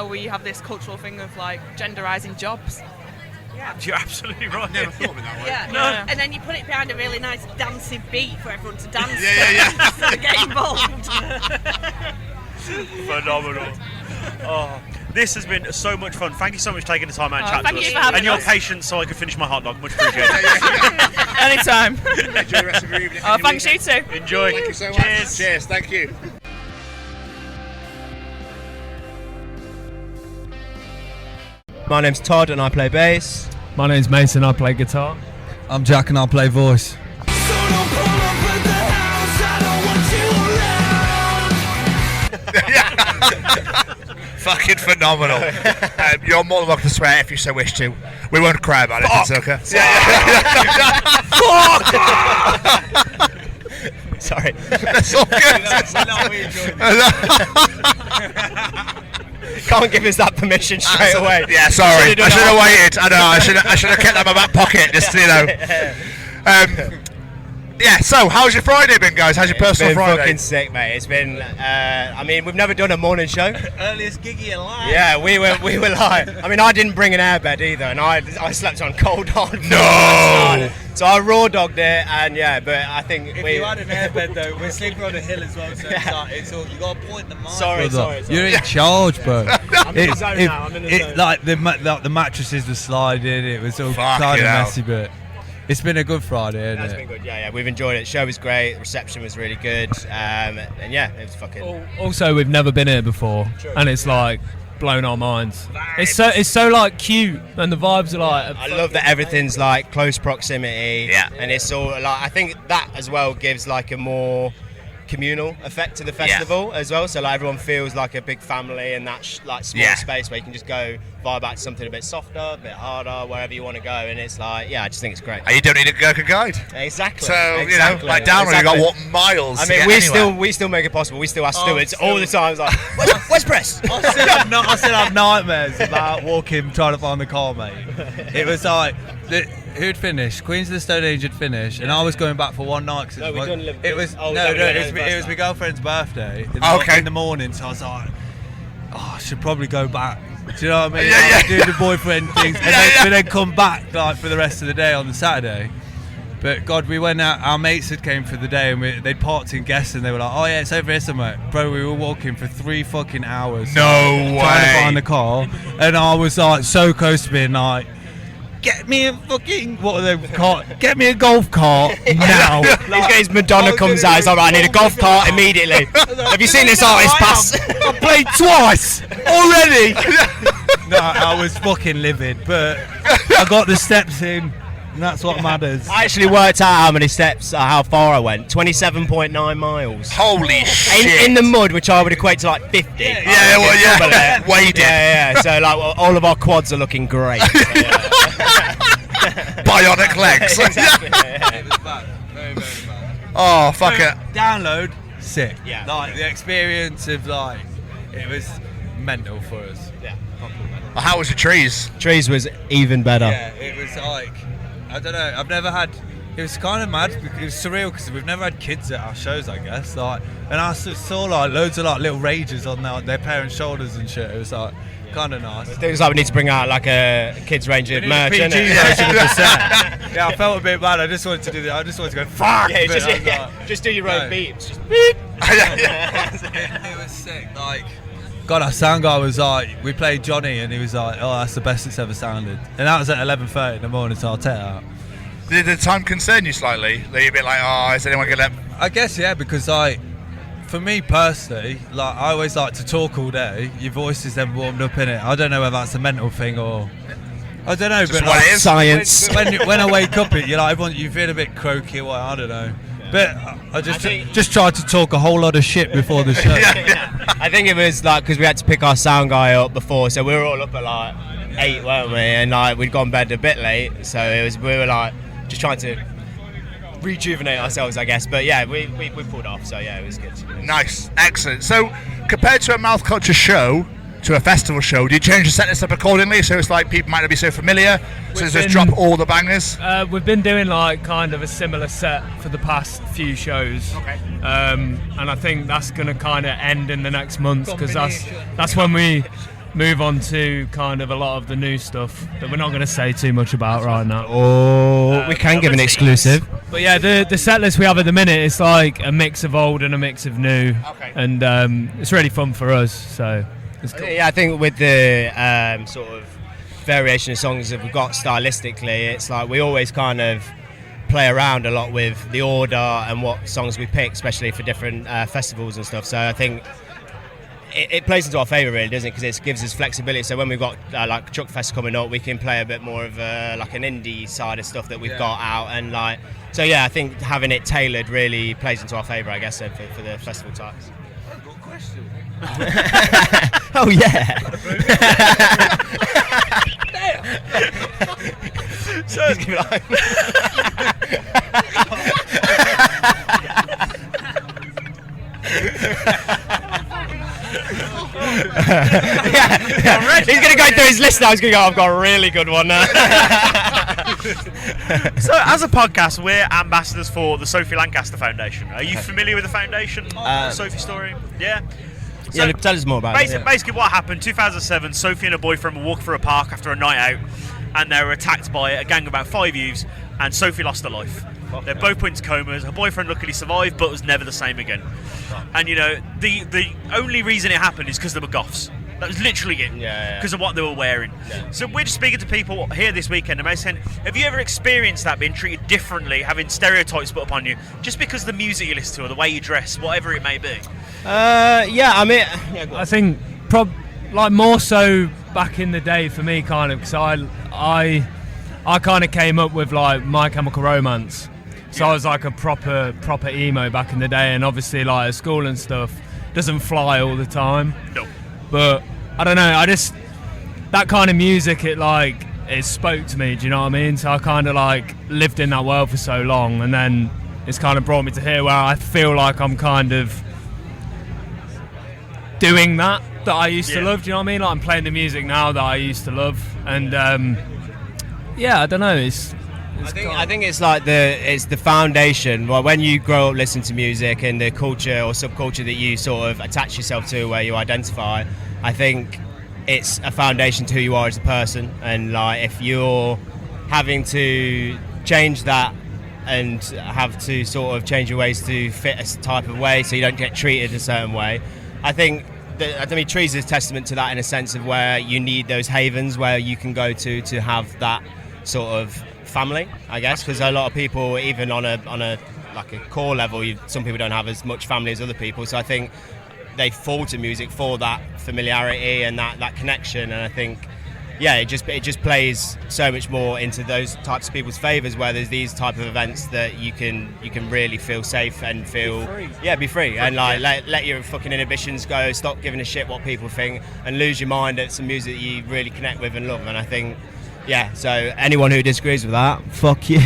we have this cultural thing of like genderizing jobs. Yeah, you're absolutely right. I've never thought of it that way. Yeah. No. And then you put it behind a really nice dancing beat for everyone to dance Yeah. to get involved. Phenomenal. Oh, this has been so much fun. Thank you so much for taking the time out and chat thank to you us. for having and your us. patience so I could finish my hot dog. Much appreciated. Anytime. Enjoy the rest of your evening. Oh, thanks you too. Enjoy. Thank you so much. Cheers. Cheers. Thank you. My name's Todd and I play bass. My name's Mason, I play guitar. I'm Jack and I play voice. Fucking phenomenal. You're more than welcome to swear if you so wish to. We won't cry about it. It's okay. Sorry. That's all good. Can't give us that permission straight away. Yeah, sorry. I should have waited. I know. I should have kept that in my back pocket. Just Yeah. So, how's your Friday been, guys? How's your personal It's been Friday? fucking sick, mate. It's been. I mean, we've never done a morning show. Earliest gig of your life. Yeah, we were like. I mean, I didn't bring an airbed either, and I slept on cold hard. No. So I raw dogged it, and yeah, but I think If you had an airbed though, we're sleeping on a hill as well, so it's all you got to point the mic. Sorry. You're in charge, bro. I'm in the zone now. I'm in the zone. Like the mattresses were sliding. It was all kind of messy, but it's been a good Friday, hasn't That's it? been good. Yeah, we've enjoyed it. The show was great. The reception was really good, and yeah, it was fucking. Also, we've never been here before, and it's like blown our minds. It's so like cute, and the vibes are like. I love that everything's like close proximity. Yeah. And it's all like I think that as well gives like a more communal effect to the festival as well. So like everyone feels like a big family in that like small space where you can just go vibe back to something a bit softer, a bit harder, wherever you want to go. And it's like I just think it's great. And you don't need a Gurkha guide. Exactly. So like down when you got what miles? I mean, we still make it possible. We still ask stewards all the time. It's like, where's press? I still have nightmares about walking, trying to find the car, mate. It was like who'd finished? Queens of the Stone Age had finished, and I was going back for one night. No, we didn't live. It was it was my girlfriend's birthday in the morning, so I was like, I should probably go back. Do you know what I mean? Do the boyfriend things, and then come back like for the rest of the day on the Saturday. But God, we went out. Our mates had came for the day, and they'd parked in Guest, and they were like, "Oh yeah, it's over here somewhere." Bro, we were walking for 3 fucking hours. No way. Trying to find the car, and I was like so close to being like, "Get me a fucking get me a golf cart now." These guys, Madonna comes out. He's like, "Right, I need a golf cart immediately." Have you seen this artist pass? I played twice already. No, I was fucking livid, but I got the steps in, and that's what matters. I actually worked out how many steps, how far I went. 27.9 miles. Holy shit! In the mud, which I would equate to like 50. Yeah. Waded. Yeah. So like, all of our quads are looking great. So, Bionic legs. Exactly. It was bad, very, very bad. Oh fuck it. Download, sick. Yeah. Like the experience of like, it was mental for us. Yeah. How was your trees? Trees was even better. Yeah, it was like, I don't know. I've never had it was kind of mad. It was surreal because we've never had kids at our shows, I guess. Like, and I saw like loads of like little rages on their parents' shoulders and shit. It was like kind of nice. It was like we need to bring out like a kids range of merch. PG version of the set. Yeah, I felt a bit bad. I just wanted to do that. I just wanted to go fuck. Yeah, just do your own beeps. Just beep. It was sick. Like, God, our sound guy was like, we played Johnny, and he was like, "Oh, that's the best it's ever sounded." And that was at 11:30 in the morning, so I'll take it out. Did the time concern you slightly? That you're a bit like, oh, is anyone gonna? I guess yeah, because like, for me personally, like I always like to talk all day. Your voice is then warmed up in it. I don't know whether that's a mental thing or I don't know, just but what like, it is. Science. When I wake up, you're like you feel a bit croaky or what, I don't know. But I just tried to talk a whole lot of shit before the show. I think it was like because we had to pick our sound guy up before, so we were all up at like 8, weren't we? And like we'd gone bed a bit late, so we were like just trying to rejuvenate ourselves, I guess. But yeah, we pulled off, so yeah, it was good. Nice, excellent. So compared to a mouth culture show, to a festival show, do you change the set list up accordingly so it's like people might not be so familiar, so just drop all the bangers? We've been doing like kind of a similar set for the past few shows. Okay. And I think that's going to kind of end in the next month because that's when we move on to kind of a lot of the new stuff that we're not going to say too much about right now. Oh, we can give an exclusive. But yeah, the set list we have at the minute is like a mix of old and a mix of new. Okay. And it's really fun for us, so it's cool. Yeah, I think with the sort of variation of songs that we've got stylistically, it's like we always kind of play around a lot with the order and what songs we pick, especially for different festivals and stuff. So I think it plays into our favour really, doesn't it? Because it gives us flexibility. So when we've got like Chuck Fest coming up, we can play a bit more of like an indie side of stuff that we've got out, and like so. Yeah, I think having it tailored really plays into our favour, I guess, for the festival types. I've got a question. Oh yeah. So He's going to go through his list now. He's going to go, I've got a really good one now. So, as a podcast, we're ambassadors for the Sophie Lancaster Foundation. Are you familiar with the foundation? Sophie story? Yeah. So Yeah, tell us more about it. Basically, what happened, 2007, Sophie and her boyfriend were walking through a park after a night out, and they were attacked by a gang of about 5 youths, and Sophie lost her life. They both went into comas. Her boyfriend luckily survived, but was never the same again. And, you know, the only reason it happened is because they were goths. That was literally it, because of what they were wearing. Yeah. So we're just speaking to people here this weekend, and they're saying, have you ever experienced that, being treated differently, having stereotypes put upon you, just because of the music you listen to or the way you dress, whatever it may be? Yeah, I mean... I think like more so back in the day for me, kind of, because I kind of came up with like My Chemical Romance. So I was like a proper emo back in the day, and obviously like at school and stuff doesn't fly all the time. No. But I don't know, that kind of music, it spoke to me, do you know what I mean? So I kind of like lived in that world for so long, and then it's kind of brought me to here where I feel like I'm kind of doing that I used to love, do you know what I mean? Like I'm playing the music now that I used to love, and yeah, I don't know, I think it's like it's the foundation. Well, when you grow up listening to music and the culture or subculture that you sort of attach yourself to, where you identify, I think it's a foundation to who you are as a person. And like if you're having to change that and have to sort of change your ways to fit a type of way so you don't get treated a certain way, I think Trees is testament to that, in a sense of where you need those havens where you can go to have that sort of family, I guess, because a lot of people, even on a like a core level, some people don't have as much family as other people. So I think they fall to music for that familiarity and that connection. And I think, yeah, it just plays so much more into those types of people's favours, where there's these type of events that you can really feel safe and feel be free and like let your fucking inhibitions go, stop giving a shit what people think, and lose your mind at some music that you really connect with and love. And I think, yeah, so anyone who disagrees with that, fuck you.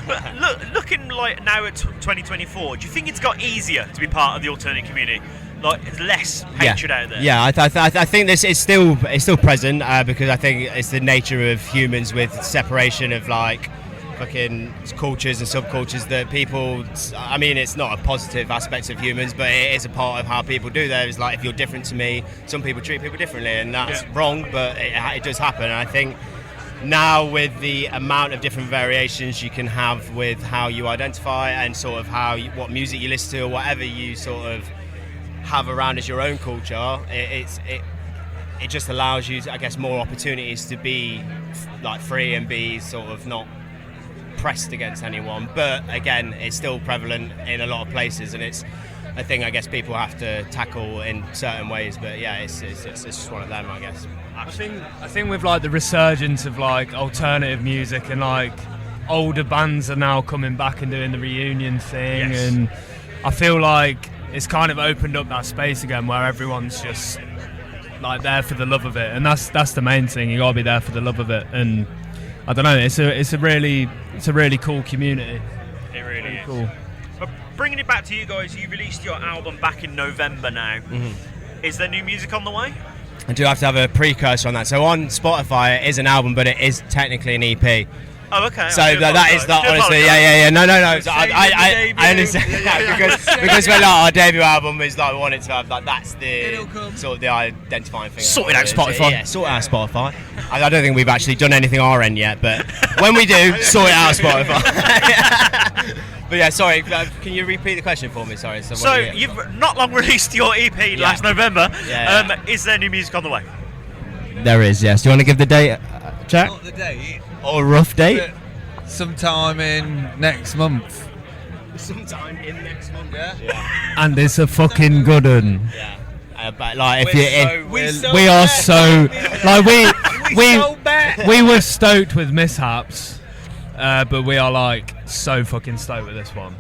But looking like now at 2024, do you think it's got easier to be part of the alternate community? Like, there's less hatred out there. Yeah, I think this is still present because I think it's the nature of humans with separation of like fucking cultures and subcultures that people. I mean, it's not a positive aspect of humans, but it is a part of how people do. There is like, if you're different to me, some people treat people differently, and that's wrong, but it does happen. And I think now with the amount of different variations you can have with how you identify and sort of what music you listen to or whatever you sort of have around as your own culture, it just allows you, I guess, more opportunities to be like free and be sort of not pressed against anyone. But again, it's still prevalent in a lot of places, and it's a thing I guess people have to tackle in certain ways. But yeah, it's just one of them, I guess. I think with like the resurgence of like alternative music and like older bands are now coming back and doing the reunion thing, and I feel like it's kind of opened up that space again where everyone's just like there for the love of it, and that's the main thing. You gotta be there for the love of it, and I don't know. It's a really cool community. It really is. Cool. But bringing it back to you guys, you released your album back in November now. Is there new music on the way? I do have to have a precursor on that. So on Spotify it is an album, but it is technically an EP. Oh, okay. So that is not honestly, yeah. No. So I understand because we're like, our debut album is like we wanted to have like that's the sort of the identifying thing. Sort it out Spotify. Yeah, sort it out Spotify. I don't think we've actually done anything on our end yet, but when we do, sort it out Spotify. But yeah, sorry. Can you repeat the question for me? Sorry. So you've not long released your EP last November. Is there new music on the way? There is, yes. Do you want to give the date, Jack? Not the date. Or a rough date? Sometime in next month. Sometime in next month. Yeah. And it's a fucking good one. Yeah. But like, if we are so like we were stoked with Mishaps, but we are like so fucking stoked with this one.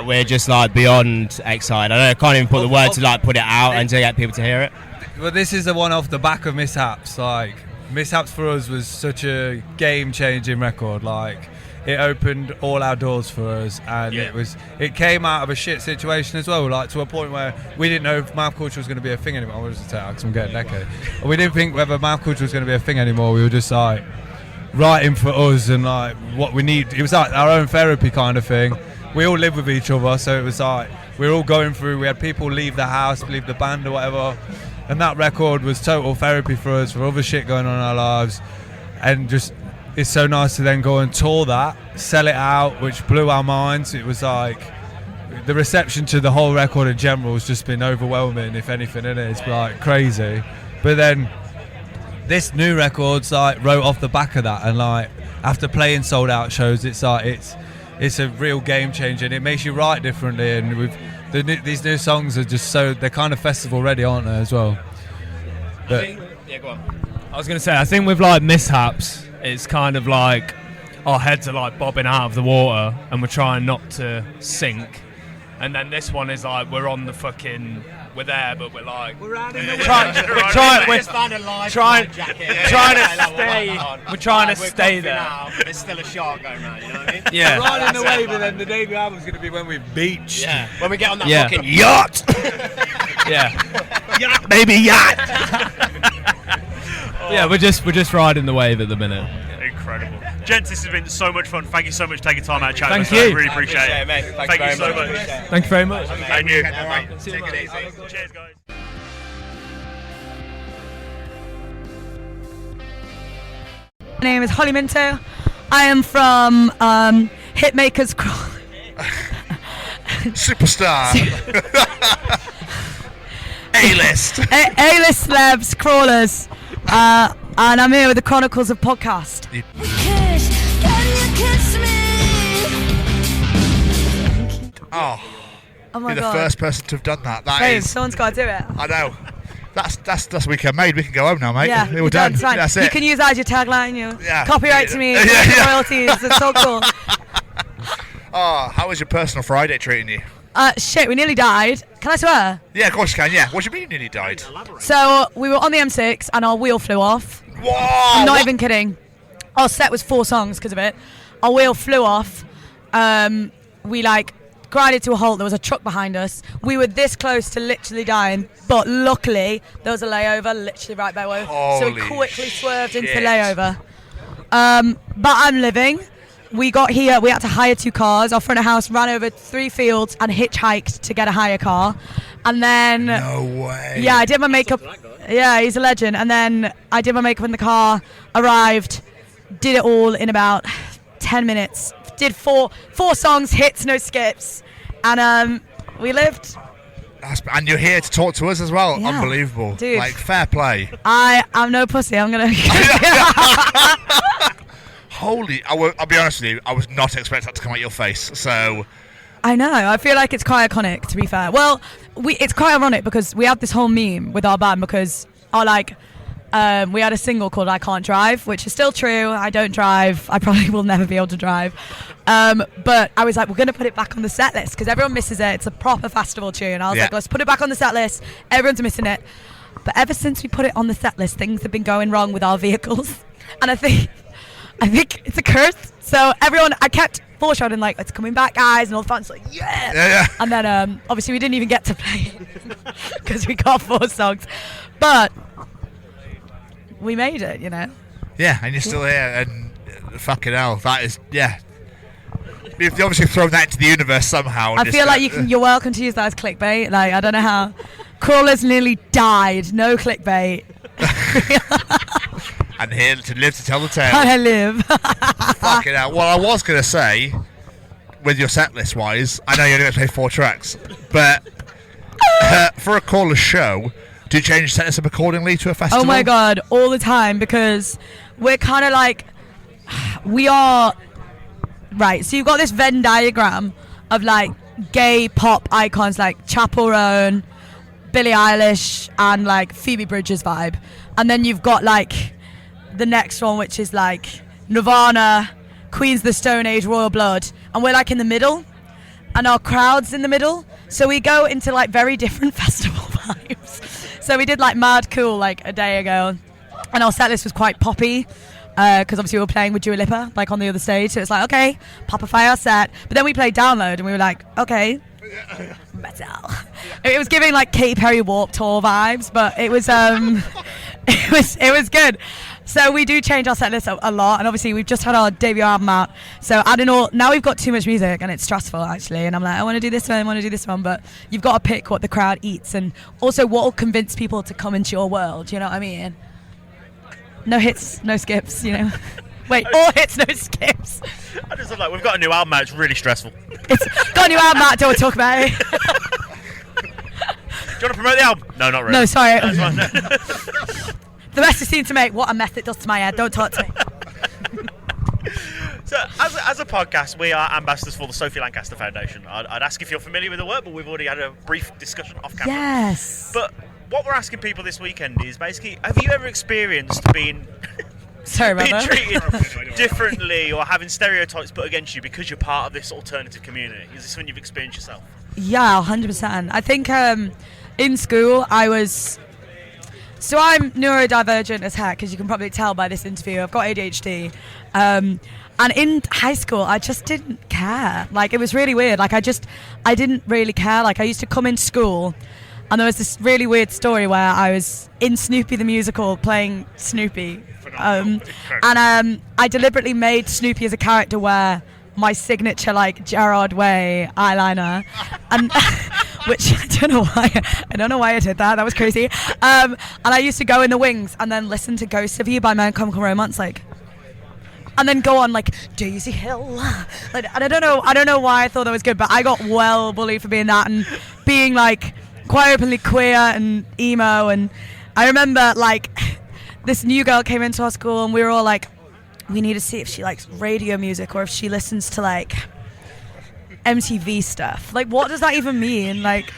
We're just like beyond excited. I can't even put the word to like put it out and to get people to hear it. Well, this is the one off the back of Mishaps. Like, Mishaps for us was such a game-changing record. Like, it opened all our doors for us, and it came out of a shit situation as well. Like, to a point where we didn't know if mouth culture was going to be a thing anymore. I was just because I'm getting decade. We didn't think whether mouth culture was going to be a thing anymore. We were just like writing for us and like what we need. It was like our own therapy kind of thing. We all live with each other, so it was like we were all going through. We had people leave the house, leave the band or whatever. And that record was total therapy for us, for other shit going on in our lives. And just, it's so nice to then go and tour that, sell it out, which blew our minds. It was like, the reception to the whole record in general has just been overwhelming, if anything, in it. It's like crazy. But then, this new record's like wrote off the back of that. And like, after playing sold out shows, it's like, it's a real game changer. And it makes you write differently. And these new songs are just they're kind of festival ready, aren't they, as well? Go on. I was going to say, I think with like Mishaps, it's kind of like our heads are like bobbing out of the water and we're trying not to sink. And then this one is like we're there, but we're like we're trying to stay there. There's still a shark going around, you know what I mean? Yeah. Riding the wave, and then the debut album's going to be when we beach. Yeah. When we get on that fucking yacht. Yacht, baby, yacht. Yeah, we're just riding the wave at the minute. Incredible. Gents, this has been so much fun. Thank you so much for taking time out to chat. Thank you. I really appreciate it. Mate. Thank you so much. Thank you very much. And you. Take it easy. Cheers, guys. My name is Holly Minto. I am from Hitmakers Superstar. A-list. A-list celebs, crawlers. And I'm here with the Chronicles of Podcast. Oh my you're the God. first person to have done that. Babe, someone's got to do it. I know. That's weekend made. We can go home now, mate. Yeah, we're done. It's fine. That's it. You can use that as your tagline. Yeah. Copyright to me. Royalties. It's so cool. Oh, how was your personal Friday treating you? Shit, we nearly died. Can I swear? Yeah, of course you can. Yeah. What do you mean you nearly died? So we were on the M6 and our wheel flew off. Whoa! I'm not even kidding. Our set was 4 songs because of it. Our wheel flew off. We like grinded to a halt. There was a truck behind us. We were this close to literally dying, but luckily there was a layover literally right by where. So we quickly swerved into the layover. But I'm living. We got here, we had to hire 2 cars. Our front of house ran over 3 fields and hitchhiked to get a hire car. And then... No way. Yeah, I did my makeup. Yeah, he's a legend. And then I did my makeup in the car, arrived, did it all in about 10 minutes. Did 4 songs, hits, no skips. And we lived. And you're here to talk to us as well. Yeah. Unbelievable. Dude. Like, fair play. I'm no pussy. I'm going to... Holy, I'll be honest with you, I was not expecting that to come out your face, so... I know, I feel like it's quite iconic, to be fair. Well, it's quite ironic because we have this whole meme with our band because we had a single called I Can't Drive, which is still true. I don't drive. I probably will never be able to drive. But I was like, we're going to put it back on the set list because everyone misses it. It's a proper festival tune. I was like, let's put it back on the set list. Everyone's missing it. But ever since we put it on the set list, things have been going wrong with our vehicles. And I think it's a curse. So I kept foreshadowing like, it's coming back, guys, and all the fans like, yeah. And then obviously we didn't even get to play because we got 4 songs. But we made it, you know. Yeah, and you're still here, and fucking hell, that is, yeah. You've obviously thrown that into the universe somehow. I feel like you're welcome to use that as clickbait. Like, I don't know how. Crawlers nearly died. No clickbait. And here to live to tell the tale. I live. Fucking hell. Well, I was going to say, with your set list wise, I know you're going to play 4 tracks, but for a Crawlers show, do you change your set list up accordingly to a festival? Oh my god, all the time, because we're kind of like, we are, right, so you've got this Venn diagram of like gay pop icons like Chappell Roan, Billie Eilish, and like Phoebe Bridgers vibe. And then you've got like the next one, which is like Nirvana, Queens of the Stone Age, Royal Blood, and we're like in the middle, and our crowd's in the middle, so we go into like very different festival vibes. So we did like Mad Cool like a day ago, and our set list was quite poppy, because obviously we were playing with Dua Lipa like on the other stage, so it's like, okay, popify our set. But then we played Download and we were like, okay, metal. It was giving like Katy Perry Warped Tour vibes, but it was it was good. So we do change our set list a lot, and obviously we've just had our debut album out, so adding all, now we've got too much music and it's stressful actually, and I'm like, I want to do this one, I want to do this one, but you've got to pick what the crowd eats and also what will convince people to come into your world, you know what I mean? No hits, no skips, you know. Wait, all hits, no skips. I just feel like we've got a new album out, it's really stressful. It's got a new album out, don't talk about it. Do you want to promote the album? No, not really. No, sorry. The best is seen to make. What a mess it does to my head. Don't talk to me. So, as a podcast, we are ambassadors for the Sophie Lancaster Foundation. I'd ask if you're familiar with the work, but we've already had a brief discussion off camera. Yes. But what we're asking people this weekend is basically, have you ever experienced being treated differently or having stereotypes put against you because you're part of this alternative community? Is this something you've experienced yourself? Yeah, 100%. I think in school so I'm neurodivergent as heck, as you can probably tell by this interview. I've got ADHD. And in high school, I just didn't care. Like, it was really weird. Like, I didn't really care. Like, I used to come into school, and there was this really weird story where I was in Snoopy the Musical playing Snoopy. And I deliberately made Snoopy as a character wear my signature, like, Gerard Way eyeliner. And... which I don't know why I did that. That was crazy. And I used to go in the wings and then listen to Ghosts of You by My Chemical Romance, like, and then go on like Daisy Hill. Like, and I don't know why I thought that was good, but I got well bullied for being that and being like quite openly queer and emo. And I remember like this new girl came into our school and we were all like, we need to see if she likes radio music or if she listens to like MTV stuff. Like, what does that even mean? Like,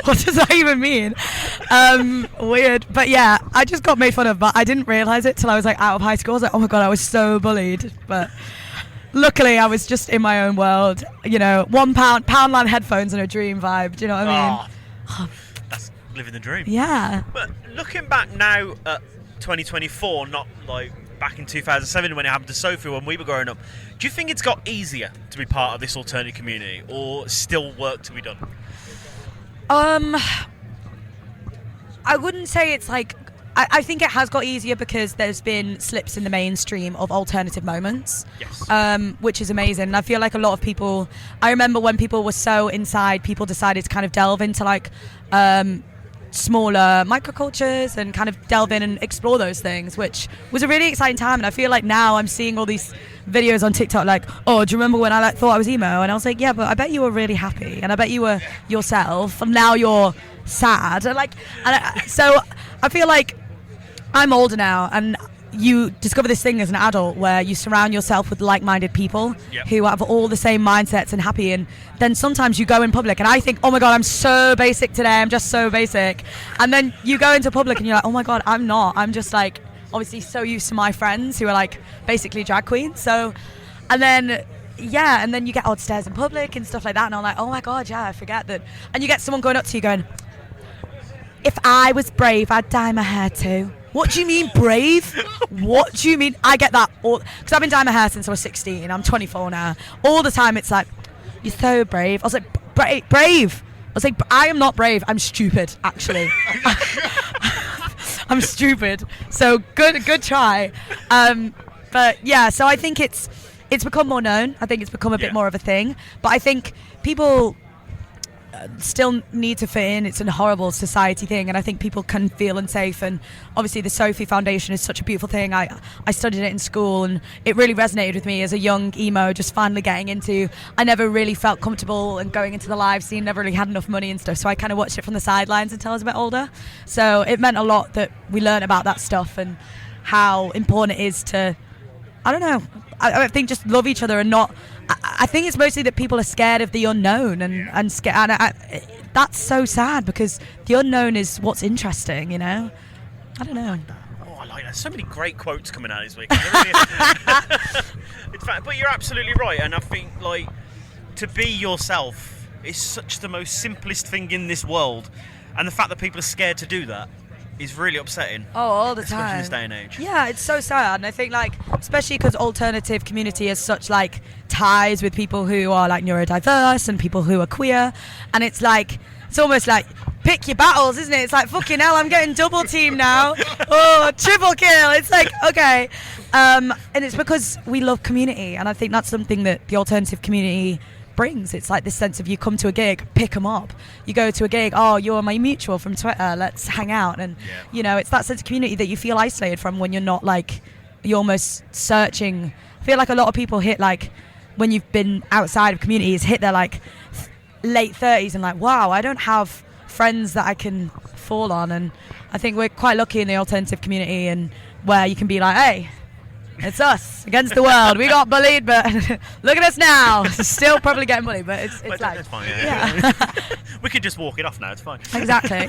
what does that even mean? Weird. But yeah, I just got made fun of, but I didn't realise it till I was like out of high school. I was like, oh my god, I was so bullied. But luckily I was just in my own world, you know, Poundland headphones and a dream vibe. Do you know what I mean? Oh, that's living the dream. Yeah. But looking back now at 2024, not like back in 2007 when it happened to Sophie when we were growing up. Do you think it's got easier to be part of this alternative community, or still work to be done? I wouldn't say it's like. I think it has got easier because there's been slips in the mainstream of alternative moments, which is amazing. And I feel like a lot of people. I remember when people were so inside, people decided to kind of delve into like smaller microcultures and kind of delve in and explore those things, which was a really exciting time. And I feel like now I'm seeing all these videos on TikTok like, oh, do you remember when I like thought I was emo? And I was like, yeah, but I bet you were really happy, and I bet you were yourself, and now you're sad. And so I feel like I'm older now, and you discover this thing as an adult where you surround yourself with like-minded people who have all the same mindsets and happy, and then sometimes you go in public and I think, oh my god, I'm so basic today, I'm just so basic, and then you go into public and you're like, oh my god, I'm not, I'm just like obviously so used to my friends who are like basically drag queens. So and then you get odd stares in public and stuff like that, and I'm like, oh my god, yeah, I forget that. And you get someone going up to you going, if I was brave, I'd dye my hair too. What do you mean brave? What do you mean? I get that all, because I've been dyeing my hair since I was 16. I'm 24 now. All the time it's like, you're so brave. I was like, brave? I was like, I am not brave. I'm stupid, actually. I'm stupid. So good try. But yeah, so I think it's become more known. I think it's become a bit more of a thing. But I think people still need to fit in. It's a horrible society thing, and I think people can feel unsafe. And obviously the Sophie Foundation is such a beautiful thing. I studied it in school, and it really resonated with me as a young emo, just finally getting into. I never really felt comfortable and going into the live scene, never really had enough money and stuff, so I kind of watched it from the sidelines until I was a bit older. So it meant a lot that we learned about that stuff and how important it is to, I don't know, I think just love each other and not. I think it's mostly that people are scared of the unknown and scared. And that's so sad because the unknown is what's interesting, you know. I don't know. Oh, I like that. So many great quotes coming out this week. In fact, but you're absolutely right, and I think like to be yourself is such the most simplest thing in this world, and the fact that people are scared to do that is really upsetting. Oh, all the especially time. in this day and age. Yeah, it's so sad, and I think like especially because alternative community has such like ties with people who are like neurodiverse and people who are queer, and it's like it's almost like pick your battles, isn't it? It's like fucking hell, I'm getting double teamed now. Oh, triple kill. It's like okay, and it's because we love community, and I think that's something that the alternative community brings. It's like this sense of you come to a gig, pick them up. You go to a gig, oh, you're my mutual from Twitter, let's hang out. And you know, it's that sense of community that you feel isolated from when you're not like, you're almost searching. I feel like a lot of people hit like, when you've been outside of communities, hit their like late 30s and like, wow, I don't have friends that I can fall on. And I think we're quite lucky in the alternative community, and where you can be like, hey, it's us against the world. We got bullied, but look at us now. Still probably getting bullied, but it's like... That's fine, yeah. We could just walk it off now, it's fine. Exactly.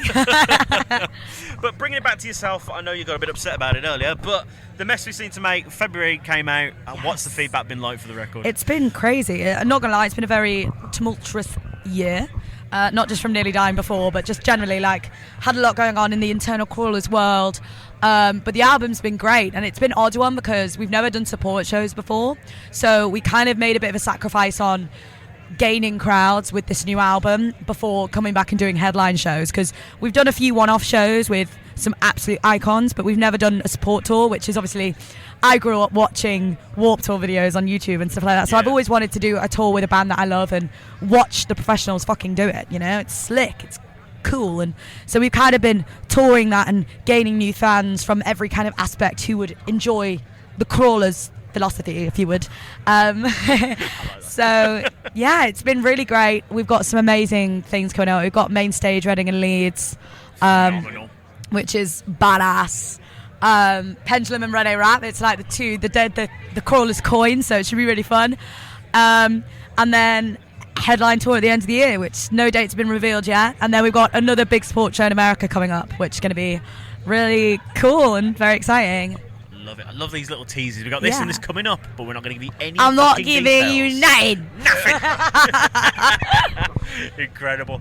But bringing it back to yourself, I know you got a bit upset about it earlier, but the mess we seem to make, February came out, and what's the feedback been like for the record? It's been crazy. I'm not going to lie, it's been a very tumultuous year. Not just from nearly dying before, but just generally, like, had a lot going on in the internal crawlers world. But the album's been great, and it's been an odd one because we've never done support shows before. So we kind of made a bit of a sacrifice on gaining crowds with this new album before coming back and doing headline shows, because we've done a few one-off shows with some absolute icons, but we've never done a support tour, which is obviously... I grew up watching Warped Tour videos on YouTube and stuff like that, so I've always wanted to do a tour with a band that I love and watch the professionals fucking do it, you know? It's slick, it's cool, and so we've kind of been touring that and gaining new fans from every kind of aspect who would enjoy the Crawlers philosophy, if you would. So, yeah, it's been really great. We've got some amazing things coming out. We've got main stage Reading and Leeds, which is badass. Pendulum and Rene Rap, it's like the Crawlers coin, so it should be really fun. And then headline tour at the end of the year, which no date's been revealed yet. And then we've got another big sports show in America coming up, which is going to be really cool and very exciting. Love it. I love these little teasers. We've got this and this coming up, but we're not going to give you any. I'm not giving details. you nothing. Nothing. Incredible.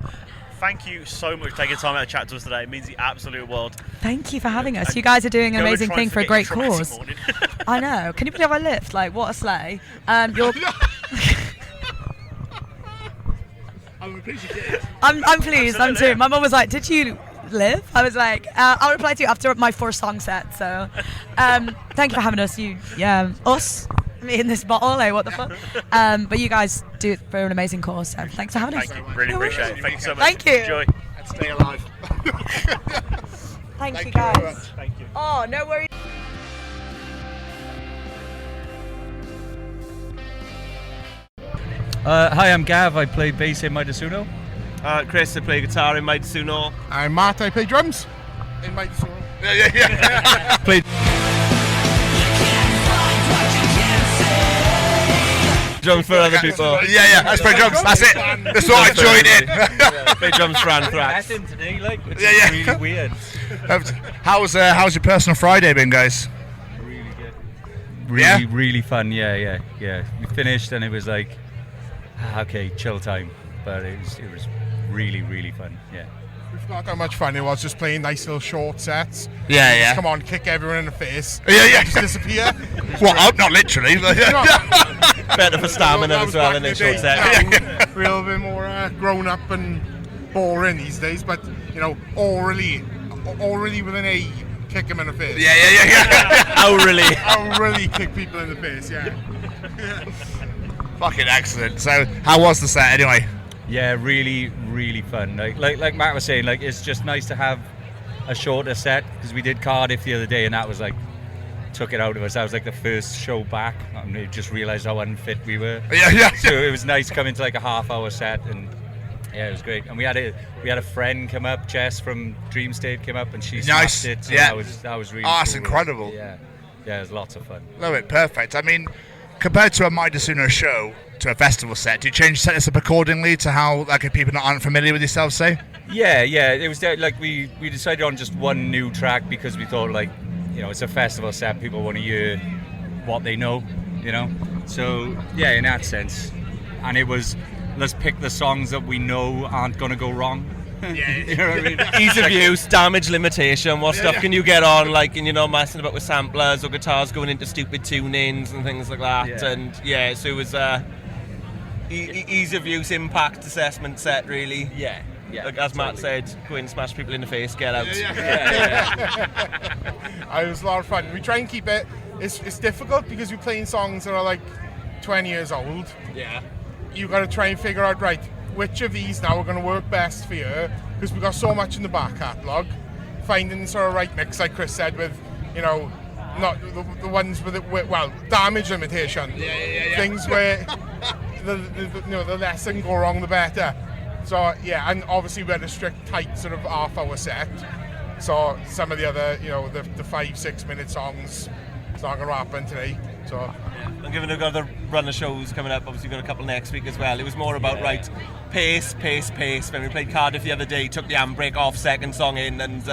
thank you so much for taking time out to chat to us today. It means the absolute world. Thank you for having us. You guys are doing an Go and amazing try thing and for a forget your great traumatic cause. morning. I know. Can you believe I lived? Like, what a sleigh. You're... I'm appreciative. I'm pleased. I'm too. My mum was like, "Did you live?" I was like, "I'll reply to you after my 4-song set." So, thank you for having us. Us, me in this bottle. Like, what the fuck? But you guys do it for an amazing cause. So, thanks for having us. Thank you. Really appreciate it. Thank you so much. Thank you. Enjoy. And stay alive. Thank you, very guys. much. Thank you. Oh, no worries. Hi, I'm Gav. I play bass in Midasuno. Chris, I play guitar in Midasuno. I'm Matt. I play drums in Midasuno. Yeah. Played drums for other people. Yeah. That's play drums. That's it. That's what I joined in. Play drums for Anthrax. today, which Yeah. is really weird. How's your personal Friday been, guys? Really fun. Yeah. We finished and it was like, okay, chill time. But it was really fun. Yeah. We forgot how much fun it was just playing nice little short sets. Yeah. Just come on, kick everyone in the face. Yeah. Just disappear. Well, not literally. Better for stamina as well in a short set. We're a little bit more grown up and boring these days, but orally with an A, kick them in the face. Yeah. Orally kick people in the face. Yeah. Fucking excellent. So, how was the set anyway? Yeah, really fun. Like Matt was saying, like it's just nice to have a shorter set because we did Cardiff the other day and that was like took it out of us. That was like the first show back and we just realised how unfit we were. Yeah. So it was nice coming to like a half-hour set and yeah, it was great. And we had a friend come up, Jess from Dream State came up and she smashed it. So that was really cool. That's incredible. Yeah, it was lots of fun. Love it. Perfect. I mean, compared to a Midasuno show to a festival set, do you change set this up accordingly to how like if people not aren't familiar with yourself, say? Yeah. It was like we decided on just one new track because we thought like it's a festival set, people want to hear what they know, So yeah, in that sense, and it was let's pick the songs that we know aren't gonna go wrong. Yeah. You know what I mean? Ease of use, damage limitation. What stuff can you get on? Like, and you're not messing about with samplers or guitars going into stupid tunings and things like that. Yeah. And so it was ease of use impact assessment set, really. Yeah. Like, as Matt said, go in and smash people in the face, get out. It was a lot of fun. We try and keep it. It's difficult because we're playing songs that are like 20 years old. Yeah. You got to try and figure out which of these now are going to work best for you because we've got so much in the back catalogue. Finding the sort of right mix, like Chris said, with not the ones with damage limitation. Yeah. Things where the less that can go wrong, the better. So yeah, and obviously we had a strict, tight sort of half-hour set. So some of the other, the 5-6 minute songs, it's not going to happen today. So. And given we've got the run of shows coming up, obviously we've got a couple next week as well. It was more about pace. When we played Cardiff the other day, took the handbrake off, second song in, and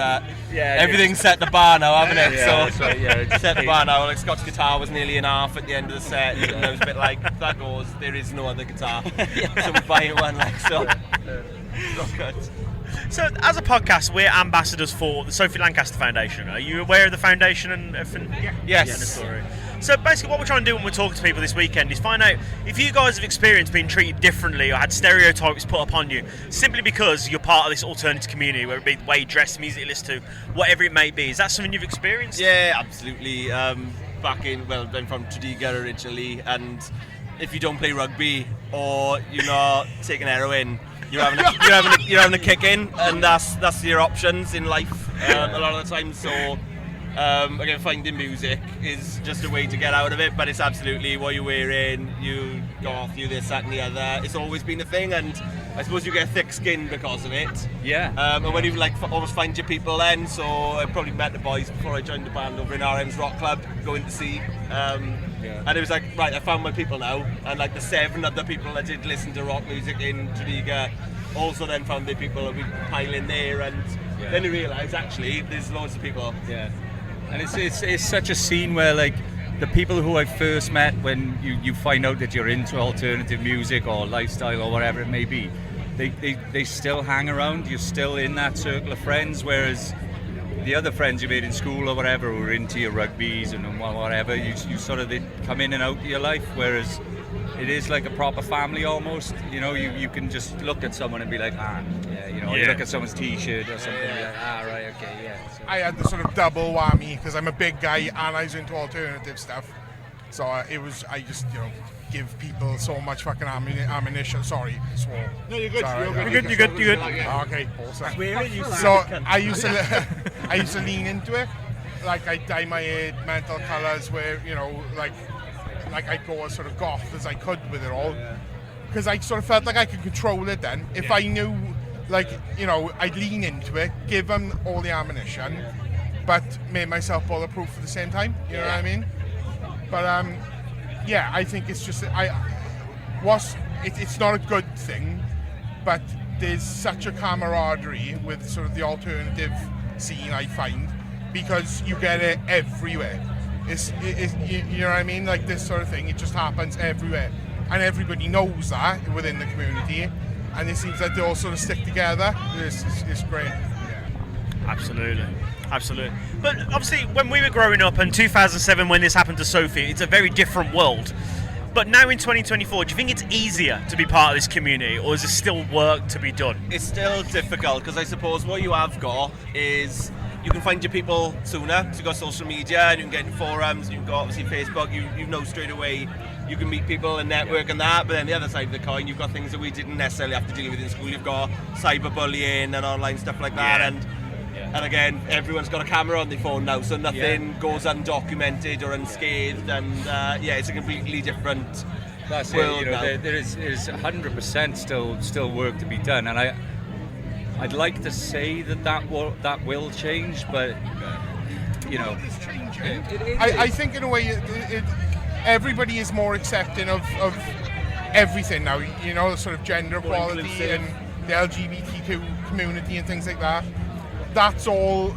everything's set the bar now, haven't it? Set the bar now. Like Scott's guitar was nearly in half at the end of the set, and it was a bit like that goes. There is no other guitar, so we're buying one. Not good. So, as a podcast, we're ambassadors for the Sophie Lancaster Foundation. Are you aware of the foundation and everything? Yes. Yeah, the story. So basically what we're trying to do when we're talking to people this weekend is find out if you guys have experienced being treated differently or had stereotypes put upon you simply because you're part of this alternative community, whether it be the way you dress, music you listen to, whatever it may be. Is that something you've experienced? Yeah, absolutely. I'm from Tredegar originally, and if you don't play rugby or you're not taking heroin, you're having a kick in, and that's your options in life a lot of the time. So again, finding music is just a way to get out of it, but it's absolutely what you're wearing, you goth, you this, that and the other. It's always been a thing, and I suppose you get thick skin because of it. Yeah. And when you almost find your people then, so I probably met the boys before I joined the band over in RM's Rock Club, going to see. And it was like, right, I found my people now, and like the 7 other people that did listen to rock music in Tredegar also then found their people that we pile in there, and then you realise actually there's loads of people. Yeah. And it's such a scene where like the people who I first met when you find out that you're into alternative music or lifestyle or whatever it may be, they still hang around. You're still in that circle of friends, whereas the other friends you made in school or whatever who were into your rugbies and whatever, you sort of, they come in and out of your life, whereas it is like a proper family almost. You know, you can just look at someone and be like, you look at someone's t-shirt or something and be like, right, okay, yeah. So. I had the sort of double whammy because I'm a big guy and I was into alternative stuff. So I just, give people so much fucking ammunition. Sorry, swore. No, you're good. Sorry, You're good. Okay, awesome. Swear it, you So cunt. I used to lean into it. Like I dye my hair mental colours where, like I'd go as sort of goth as I could with it all. Because I sort of felt like I could control it then. If I knew, I'd lean into it, give them all the ammunition, but made myself bulletproof at the same time. You know what I mean? But I think it's just it's not a good thing, but there's such a camaraderie with sort of the alternative scene, I find, because you get it everywhere. You know what I mean? Like this sort of thing, it just happens everywhere, and everybody knows that within the community, and it seems like they all sort of stick together. It's great. Absolutely. But obviously, when we were growing up in 2007, when this happened to Sophie, it's a very different world. But now in 2024, do you think it's easier to be part of this community, or is there still work to be done? It's still difficult because I suppose what you have got is you can find your people sooner. So you've got social media and you can get in forums, you've got obviously Facebook, you know straight away you can meet people and network and that. But then the other side of the coin, you've got things that we didn't necessarily have to deal with in school. You've got cyberbullying and online stuff like that. And again, everyone's got a camera on their phone now, so nothing goes undocumented or unscathed, and it's a completely different That's world it. now. There is 100% still work to be done, and I'd like to say that will change, but It's changing. I think in a way, everybody is more accepting of everything now. The sort of gender equality and the LGBTQ community and things like that. That's all,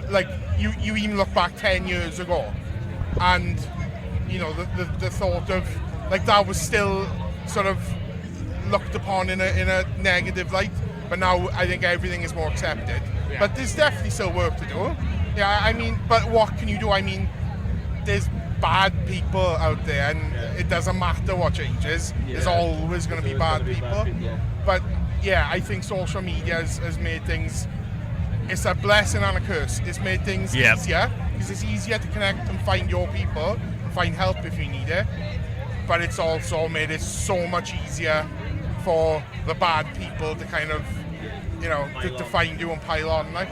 like you even look back 10 years ago and, the thought of, like, that was still sort of looked upon in a negative light, but now I think everything is more accepted. Yeah. But there's definitely still work to do. Yeah, I mean, but what can you do? I mean, there's bad people out there and it doesn't matter what changes. Yeah. There's always going to be bad people. But yeah, I think social media has made things... It's a blessing and a curse. It's made things easier because it's easier to connect and find your people, find help if you need it. But it's also made it so much easier for the bad people to kind of, to find you and pile on. Like,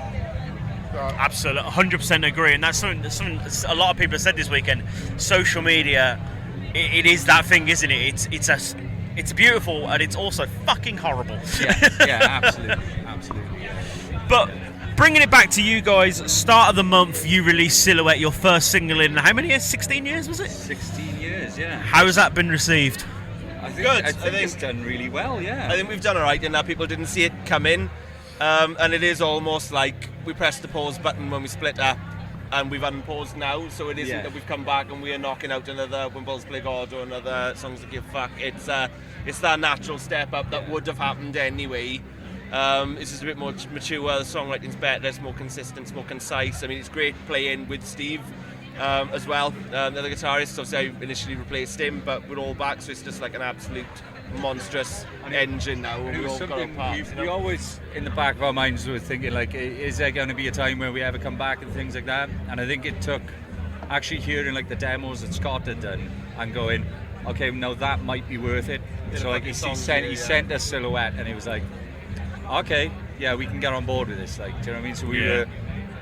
so. Absolutely, 100% agree. And that's something a lot of people have said this weekend. Social media, it is that thing, isn't it? It's beautiful and it's also fucking horrible. Yeah, absolutely. But bringing it back to you guys, start of the month you released Silhouette, your first single in how many years? 16 years, was it? 16 years, yeah. How has that been received? I think it's done really well, yeah. I think we've done alright in that people didn't see it come in, and it is almost like we pressed the pause button when we split up and we've unpaused now, so it isn't that we've come back and we are knocking out another When Bulls Play God or another Songs That Give Fuck. It's that natural step up that would have happened anyway. It's just a bit more mature, the songwriting's better, it's more consistent, it's more concise. I mean, it's great playing with Steve as well, the other guitarist. Obviously I initially replaced him, but we're all back, so it's just like an absolute monstrous engine now. And We all got our parts, we always, in the back of our minds, were thinking, like, is there going to be a time where we ever come back and things like that? And I think it took actually hearing like the demos that Scott had done and going, okay, now that might be worth it. So like he sent us Silhouette and he was like, okay, yeah, we can get on board with this. Like, do you know what I mean? So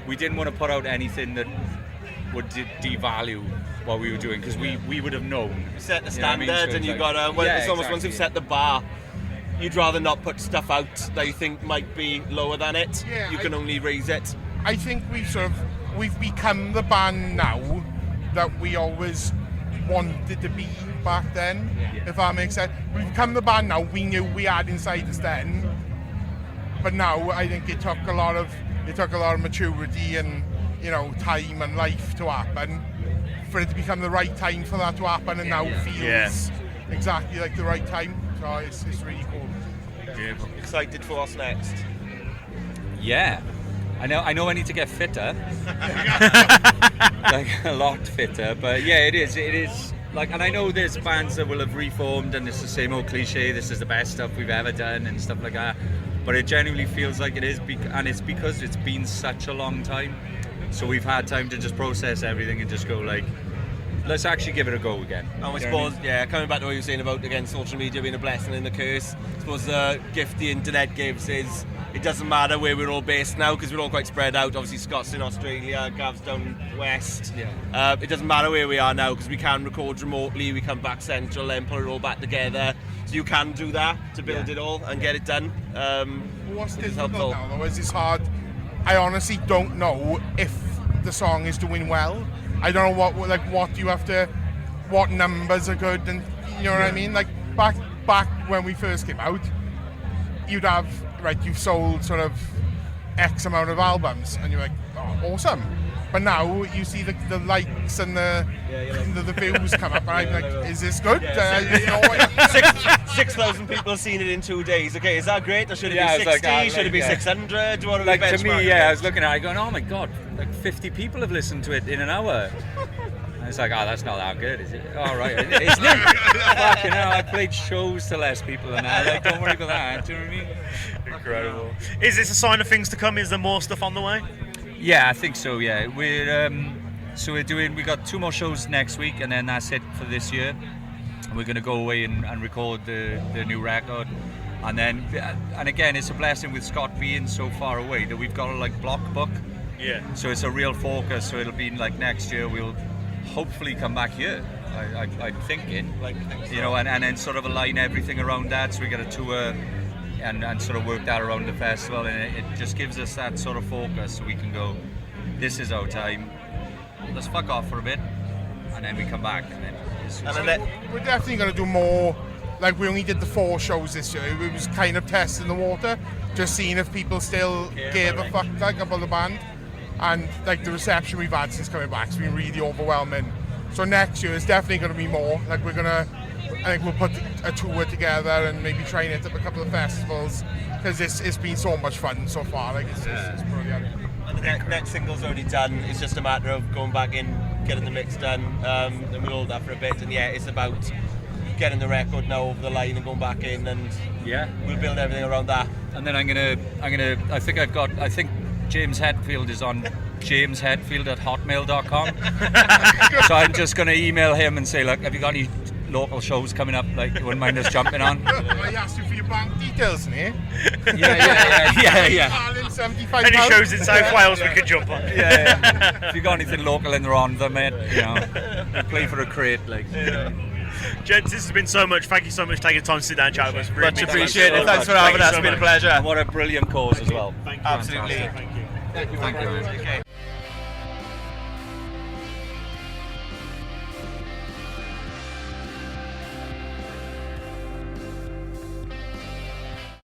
we didn't want to put out anything that would devalue what we were doing, because we would have known. You set the standard, so and you got to. Well, it's almost once you've set the bar, you'd rather not put stuff out that you think might be lower than it. Yeah, you can only raise it. I think we've become the band now that we always wanted to be back then. If that makes sense, we've become the band now we knew we had inside us then. But now I think it took a lot of maturity and time and life to happen for it to become the right time for that to happen, and now feels exactly like the right time. So it's really cool. Beautiful. Excited for what's next? Yeah. I know I need to get fitter. Like a lot fitter, but yeah, it is like, and I know there's bands that will have reformed and it's the same old cliche, this is the best stuff we've ever done and stuff like that, but it genuinely feels like it is, and it's because it's been such a long time, so we've had time to just process everything and just go like, let's actually give it a go again. And I suppose, coming back to what you were saying about, again, social media being a blessing and a curse, I suppose the gift the internet gives is it doesn't matter where we're all based now, because we're all quite spread out. Obviously Scott's in Australia, Gav's down west. It doesn't matter where we are now, because we can record remotely, we come back central and put it all back together, so you can do that to build it all and get it done. What's difficult now though is it's hard. I honestly don't know if the song is doing well. I don't know what you have to, what numbers are good, and you know what I mean. Like back when we first came out, you'd have you've sold sort of X amount of albums, and you're like, oh, awesome. But now you see the likes and the views come up, and I'm like, is this good? 6,000 people have seen it in 2 days. Okay, is that great? Or should it be 60? Should it be 600? What are we to me, benchmarking I was looking at it going, oh my god, like 50 people have listened to it in an hour. And it's like, that's not that good, is it? All right, isn't it? Fucking hell, I played shows to less people than that. Like, don't worry about that. Do you know what I mean? Incredible. Is this a sign of things to come? Is there more stuff on the way? Yeah, I think so. Yeah, we got 2 more shows next week, and then that's it for this year. We're going to go away and record the new record, and then again, it's a blessing with Scott being so far away that we've got to block book. Yeah. So it's a real focus. So it'll be like next year we'll hopefully come back here. I'm thinking, and then sort of align everything around that. So we get a tour. And sort of work that around the festival, and it just gives us that sort of focus, so we can go, this is our time, let's fuck off for a bit, and then we come back. We're definitely going to do more. Like, we only did the 4 shows this year. It was kind of testing the water, just seeing if people still gave a fuck about the band, and the reception we've had since coming back has been really overwhelming. So next year is definitely going to be more. I think we'll put a tour together and maybe try and hit up a couple of festivals, because it's been so much fun so far. It's brilliant. And the next single's already done. It's just a matter of going back in, getting the mix done, and we'll hold that for a bit. And it's about getting the record now over the line and going back in, and we'll build everything around that. And then I think James Hetfield is on jameshetfield@hotmail.com. So I'm just going to email him and say, look, have you got any local shows coming up, you wouldn't mind us jumping on? I asked you for your bank details, eh? Yeah. Any shows in South Wales we could jump on. If you got anything local in the Rhondda, mate, we'll play for a crate, Gents, this has been so much. Thank you so much for taking the time to sit down and chat with us. Really much appreciated. Thanks for having us. It's been a pleasure. And what a brilliant cause as well. Absolutely. Thank you. Okay.